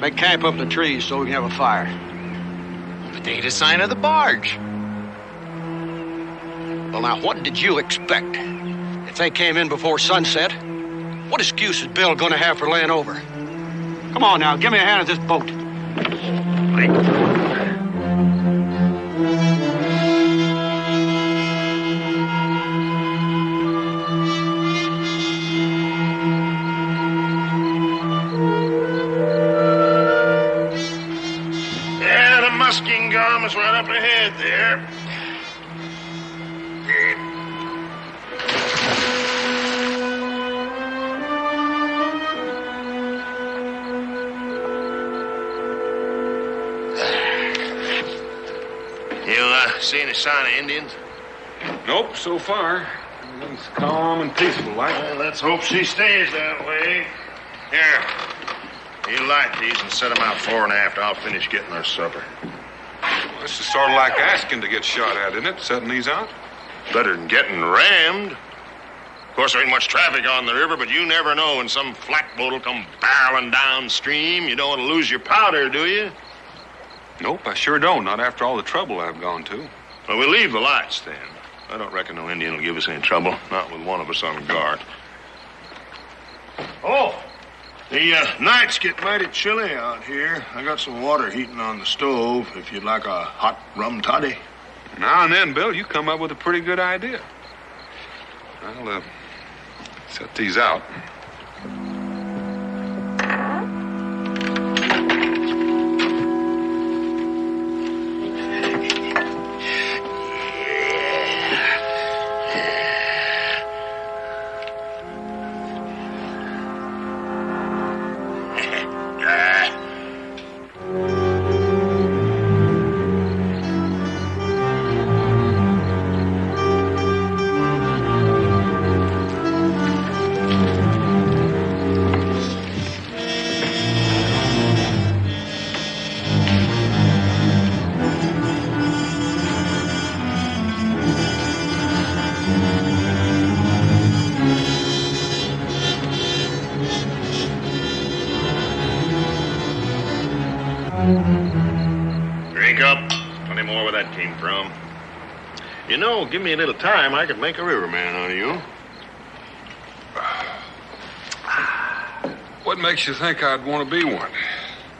Make camp up in the trees so we can have a fire. But they ain't a sign of the barge. Well, now, what did you expect? If they came in before sunset, what excuse is Bill going to have for laying over? Come on now, give me a hand at this boat. Yeah, the musking gum is right up ahead there. See any sign of Indians? Nope, so far. Everything's calm and peaceful like. Well, let's hope she stays that way. Here, you light these and set them out far and aft. I'll finish getting our supper. Well, this is sort of like asking to get shot at, isn't it? Setting these out? Better than getting rammed. Of course, there ain't much traffic on the river, but you never know when some flatboat will come barreling downstream. You don't want to lose your powder, do you? Nope, I sure don't. Not after all the trouble I've gone to. Well, we'll leave the lights then. I don't reckon no Indian will give us any trouble. Not with one of us on guard. Oh, the nights get mighty chilly out here. I got some water heating on the stove if you'd like a hot rum toddy. Now and then, Bill, you come up with a pretty good idea. I'll, set these out. Drink up. Plenty more where that came from. You know, give me a little time, I could make a riverman out of you. What makes you think I'd want to be one?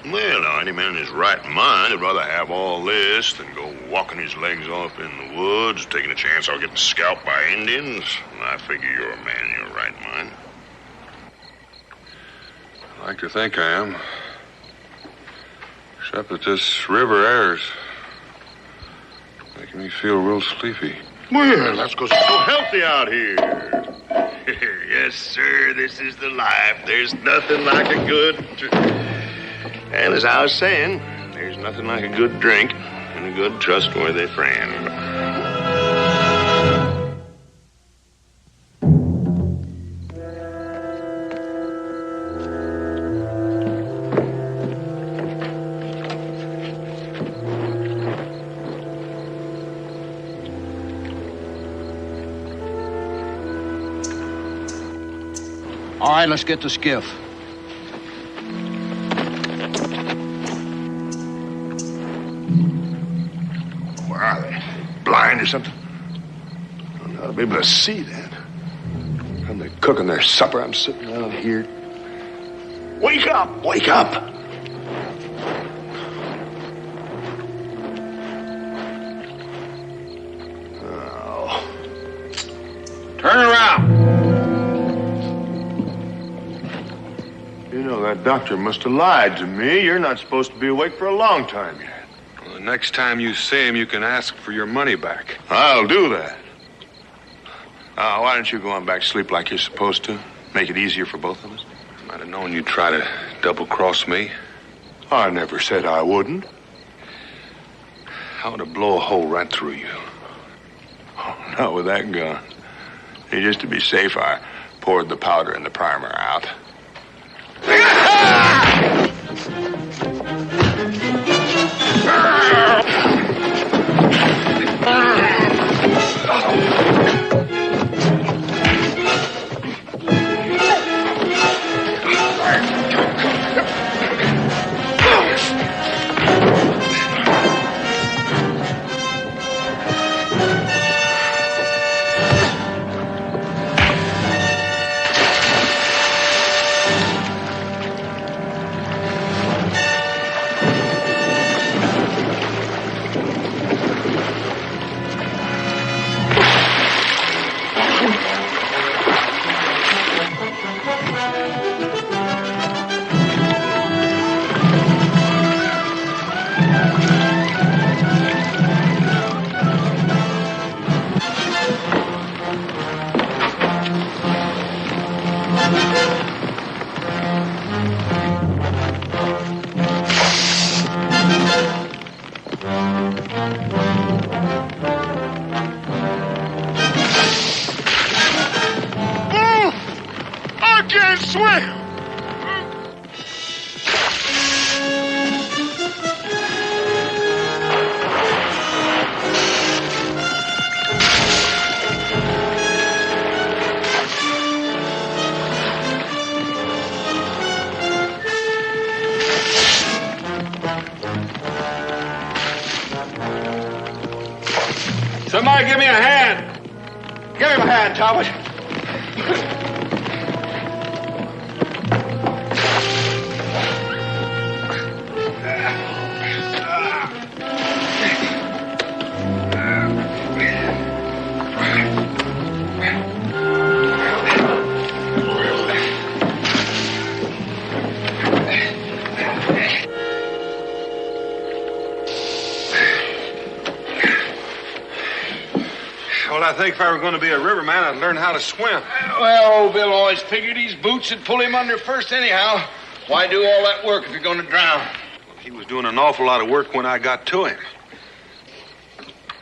Well, now, any man in his right mind would rather have all this than go walking his legs off in the woods, taking a chance on getting scalped by Indians. And I figure you're a man in your right mind. I like to think I am. Except that this river air's making me feel real sleepy. Well, that's because it's so healthy out here. Yes, sir, this is the life. There's nothing like a good... And as I was saying, there's nothing like a good drink and a good, trustworthy friend. All right, let's get the skiff. Where are they? Blind or something? I ought to be able to see that. When they're cooking their supper, I'm sitting out here. Wake up! Wake up! Oh. Turn around! You know, that doctor must have lied to me. You're not supposed to be awake for a long time yet. Well, the next time you see him, you can ask for your money back. I'll do that. Why don't you go on back to sleep like you're supposed to? Make it easier for both of us. I might have known you'd try to double-cross me. I never said I wouldn't. I want to blow a hole right through you. Oh, not with that gun. Hey, just to be safe, I poured the powder and the primer out. I can't swim. Somebody give me a hand. Give him a hand, Talbot. Well, I think if I were going to be a riverman, I'd learn how to swim. Well, old Bill always figured these boots would pull him under first anyhow. Why do all that work if you're going to drown? He was doing an awful lot of work when I got to him.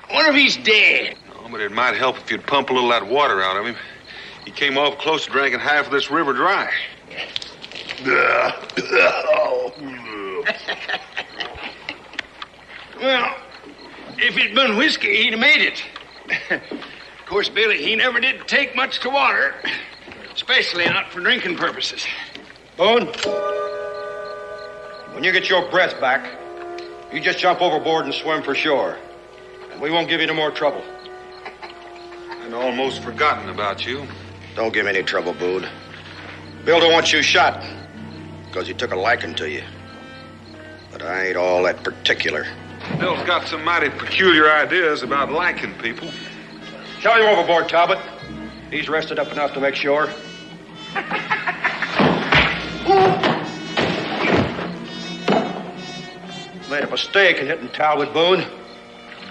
I wonder if he's dead. Oh, but it might help if you'd pump a little of that water out of him. He came off close to drinking half of this river dry. Well, if it'd been whiskey, he'd have made it. Of course, Billy, he never did take much to water, especially not for drinking purposes. Boone, when you get your breath back, you just jump overboard and swim for shore. And we won't give you no more trouble. I'd almost forgotten about you. Don't give me any trouble, Boone. Bill don't want you shot because he took a liking to you. But I ain't all that particular. Bill's got some mighty peculiar ideas about liking people. Throw him overboard, Talbot. He's rested up enough to make sure. Made a mistake in hitting Talbot, Boone.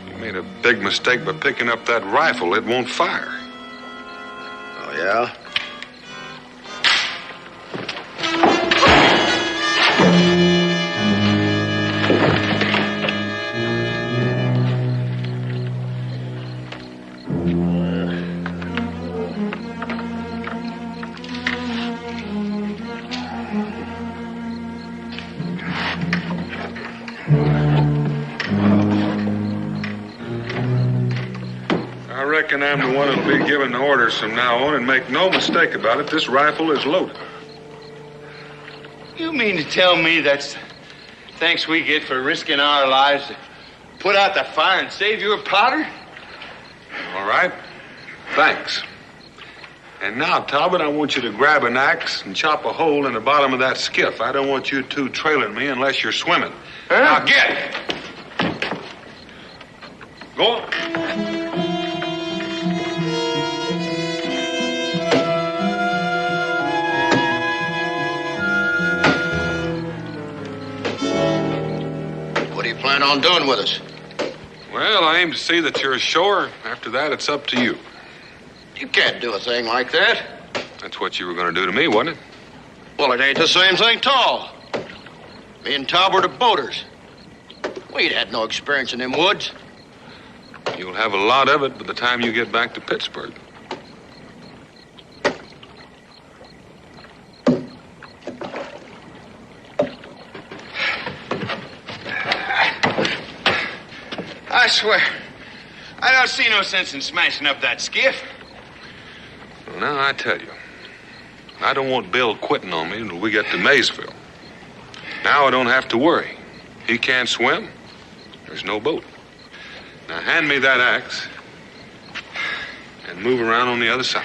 You made a big mistake by picking up that rifle. It won't fire. Oh, yeah? I reckon I'm the one who'll be giving the orders from now on, and make no mistake about it, this rifle is loaded. You mean to tell me that's thanks we get for risking our lives to put out the fire and save your powder? All right. Thanks. And now, Talbot, I want you to grab an axe and chop a hole in the bottom of that skiff. I don't want you two trailing me unless you're swimming. Huh? Now get! Go on. What do you plan on doing with us? Well, I aim to see that you're ashore. After that, it's up to you. You can't do a thing like that. That's what you were going to do to me, wasn't it? Well, it ain't the same thing, tall. Me and Talbot are boaters. We'd had no experience in them woods. You'll have a lot of it by the time you get back to Pittsburgh. I swear, I don't see no sense in smashing up that skiff. Well, now, I tell you, I don't want Bill quitting on me until we get to Maysville. Now I don't have to worry. He can't swim. There's no boat. Now hand me that axe and move around on the other side.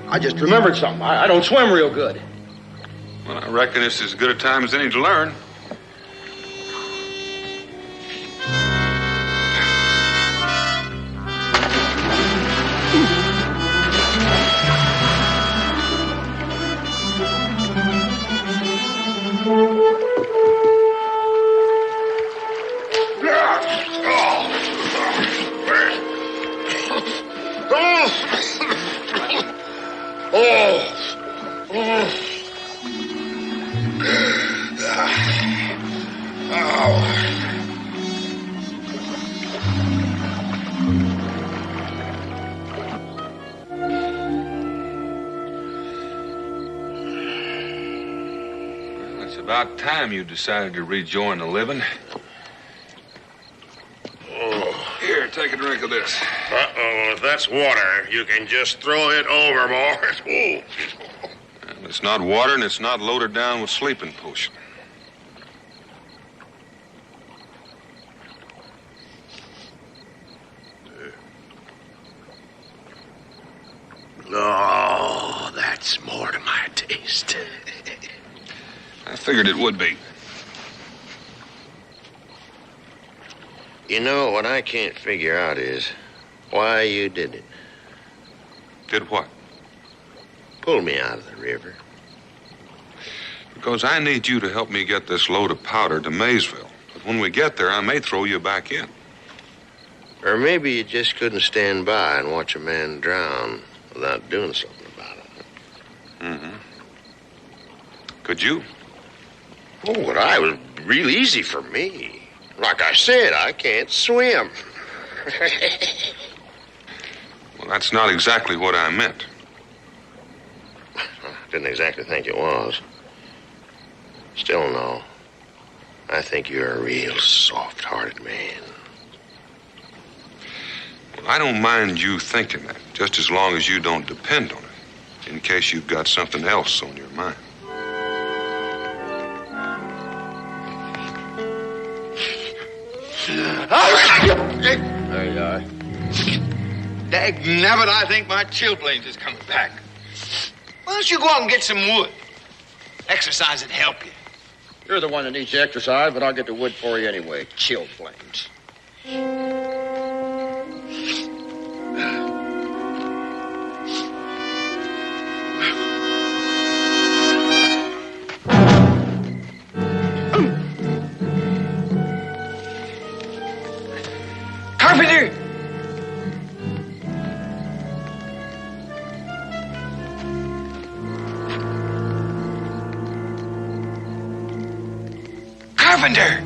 I just remembered something. I don't swim real good. Well, I reckon it's as good a time as any to learn. It's about time you decided to rejoin the living. Here, take a drink of this. Uh-oh, if that's water, you can just throw it overboard. Ooh. And it's not water, and it's not loaded down with sleeping potion. Oh, that's more to my taste. I figured it would be. You know, what I can't figure out is why you did it. Did what? Pull me out of the river. Because I need you to help me get this load of powder to Maysville. But when we get there, I may throw you back in. Or maybe you just couldn't stand by and watch a man drown without doing something about it. Mm-hmm. Could you? Oh, but it was real easy for me. Like I said, I can't swim. Well, that's not exactly what I meant. Didn't exactly think it was. Still, no. I think you're a real soft-hearted man. Well, I don't mind you thinking that, just as long as you don't depend on it, in case you've got something else on your mind. There you are. Dagnabbit, I think my chilblains is coming back. Why don't you go out and get some wood? Exercise would help you. You're the one that needs the exercise, but I'll get the wood for you anyway. Chilblains. Carpenter! Carpenter!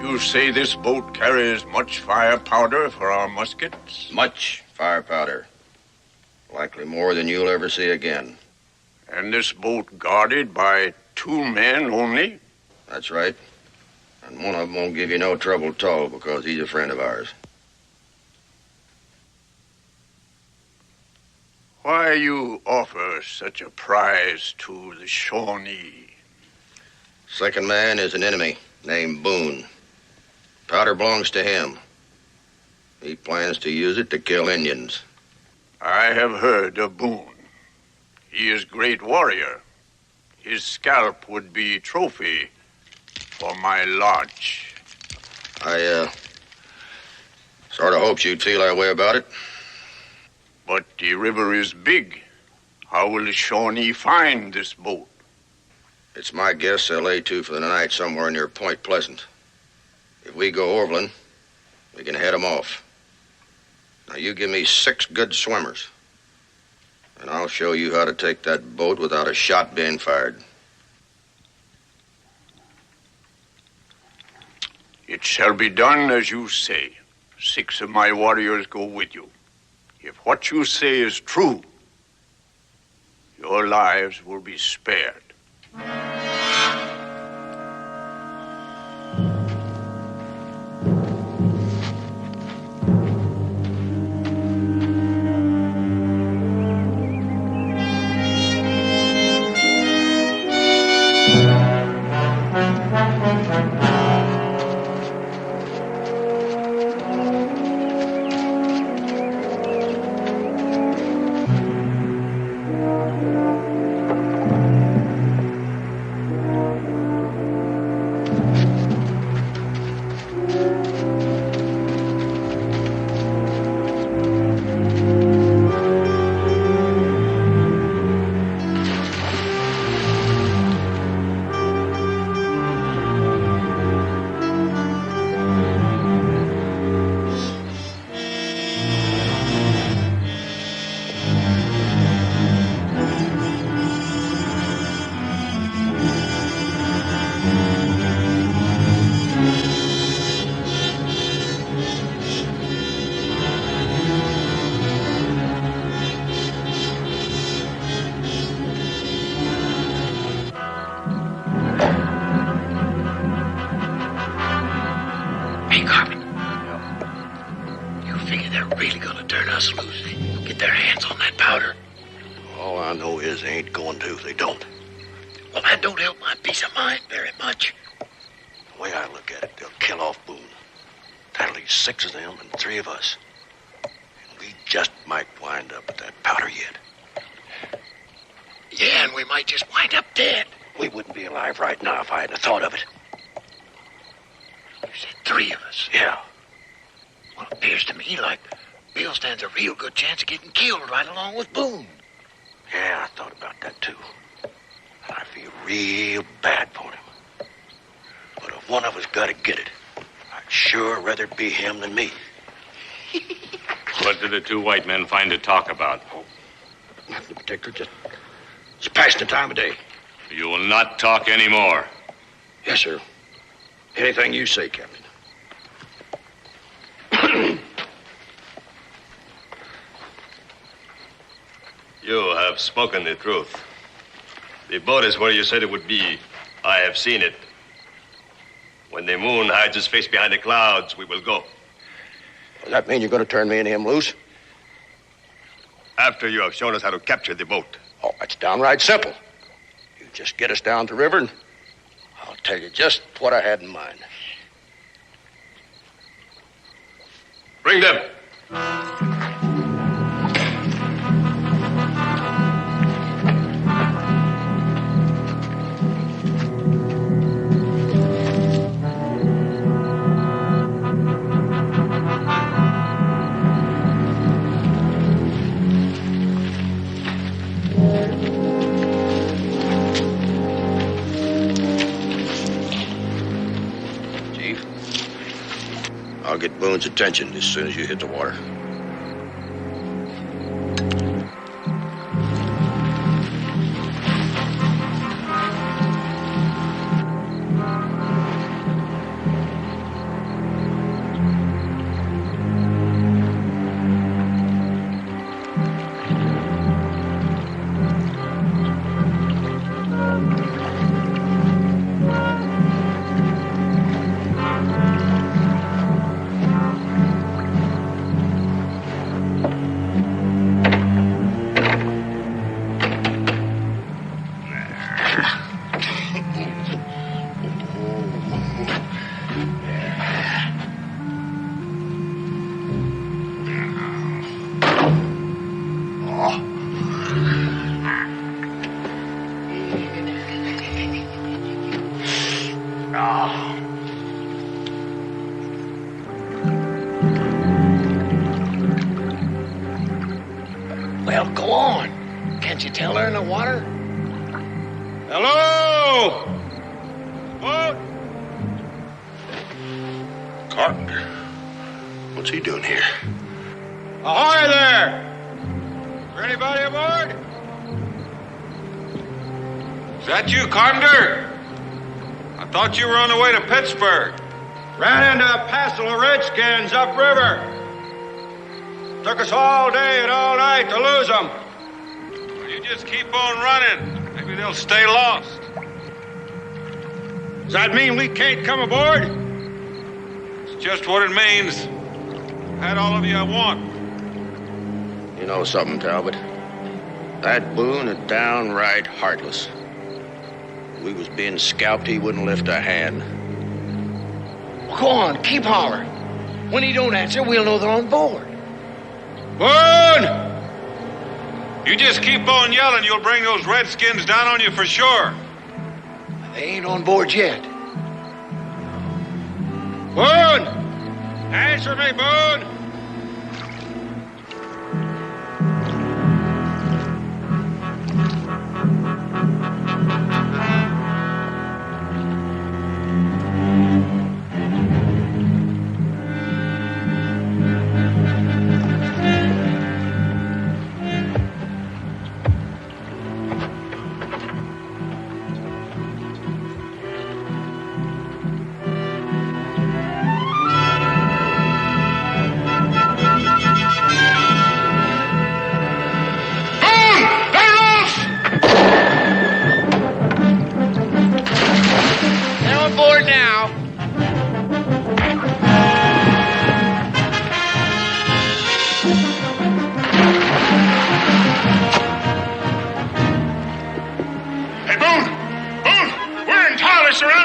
You say this boat carries much fire powder for our muskets? Much fire powder. Likely more than you'll ever see again. And this boat guarded by 2 men only? That's right. And one of them won't give you no trouble at all because he's a friend of ours. Why you offer such a prize to the Shawnee? Second man is an enemy named Boone. Powder belongs to him. He plans to use it to kill Indians. I have heard of Boone. He is great warrior. His scalp would be trophy for my lodge. I, sort of hoped you'd feel that way about it. But the river is big. How will the Shawnee find this boat? It's my guess they'll lay to for the night somewhere near Point Pleasant. If we go overland, we can head them off. Now, you give me 6 good swimmers, and I'll show you how to take that boat without a shot being fired. It shall be done as you say. 6 of my warriors go with you. If what you say is true, your lives will be spared. All I know is they ain't going to if they don't. Well, that don't help my peace of mind very much. The way I look at it, they'll kill off Boone. That'll leave 6 of them and 3 of us. And we just might wind up with that powder yet. Yeah, and we might just wind up dead. We wouldn't be alive right now if I hadn't thought of it. You said 3 of us? Yeah. Well, it appears to me like Bill stands a real good chance of getting killed right along with Boone. Yeah, I thought about that too. And I feel real bad for him. But if one of us got to get it, I'd sure rather it be him than me. What did the 2 white men find to talk about? Nothing in particular, just passing the time of day. You will not talk anymore. Yes, sir. Anything you say, Captain. You have spoken the truth. The boat is where you said it would be. I have seen it. When the moon hides its face behind the clouds, we will go. Does that mean you're going to turn me and him loose? After you have shown us how to capture the boat. Oh, that's downright simple. You just get us down the river and I'll tell you just what I had in mind. Bring them. I'll get Boone's attention as soon as you hit the water. Well, go on. Can't you tell her in the water? Hello? Boat? Carpenter. What's he doing here? Ahoy there! Is there anybody aboard? Is that you, Carpenter? I thought you were on the way to Pittsburgh. Ran into a passel of redskins upriver. Took us all day and all night to lose them. Well, you just keep on running. Maybe they'll stay lost. Does that mean we can't come aboard? It's just what it means. Had all of you I want. You know something, Talbot? That Boone is downright heartless. If we was being scalped, he wouldn't lift a hand. Well, go on, keep hollering. When he don't answer, we'll know they're on board. Boone! You just keep on yelling, you'll bring those redskins down on you for sure. They ain't on board yet. Boone! Answer me, Boone!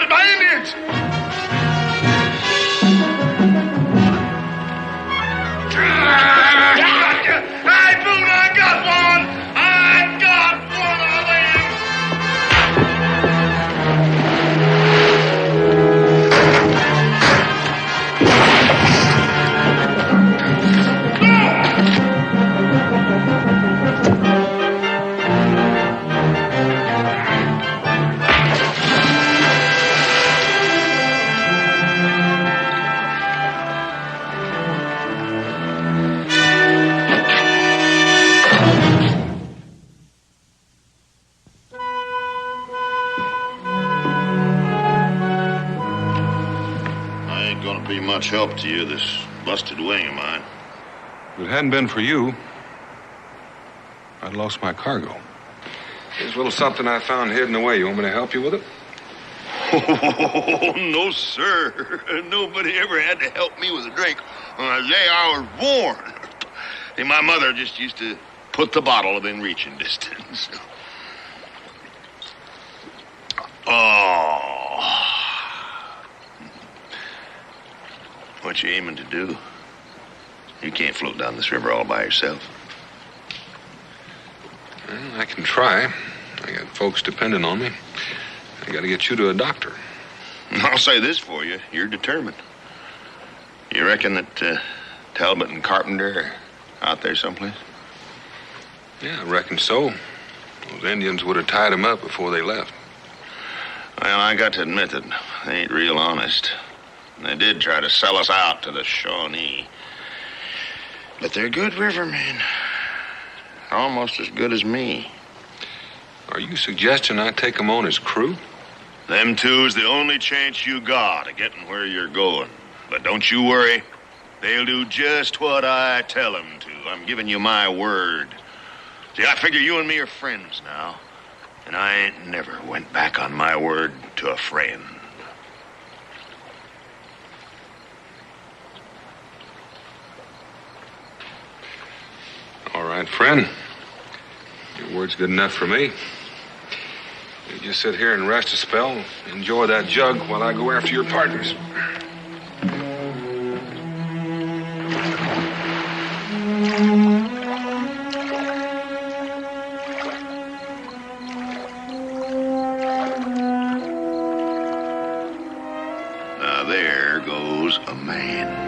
surrounded by Indians. Hey, Boone, I got one. I got one of them. I ain't gonna be much help to you, this busted wing of mine. If it hadn't been for you, I'd lost my cargo. Here's a little something I found hidden away. You want me to help you with it? Oh, no, sir. Nobody ever had to help me with a drink on the day I was born. Hey, my mother just used to put the bottle within reaching distance. Oh. What you aiming to do? You can't float down this river all by yourself. Well, I can try. I got folks depending on me. I got to get you to a doctor. I'll say this for you. You're determined. You reckon that Talbot and Carpenter are out there someplace? Yeah, I reckon so. Those Indians would have tied him up before they left. Well, I got to admit that they ain't real honest. They did try to sell us out to the Shawnee. But they're good rivermen. Almost as good as me. Are you suggesting I take them on as crew? Them two's the only chance you got of getting where you're going. But don't you worry. They'll do just what I tell them to. I'm giving you my word. See, I figure you and me are friends now. And I ain't never went back on my word to a friend. All right, friend. Your word's good enough for me. You just sit here and rest a spell. Enjoy that jug while I go after your partners. Now there goes a man.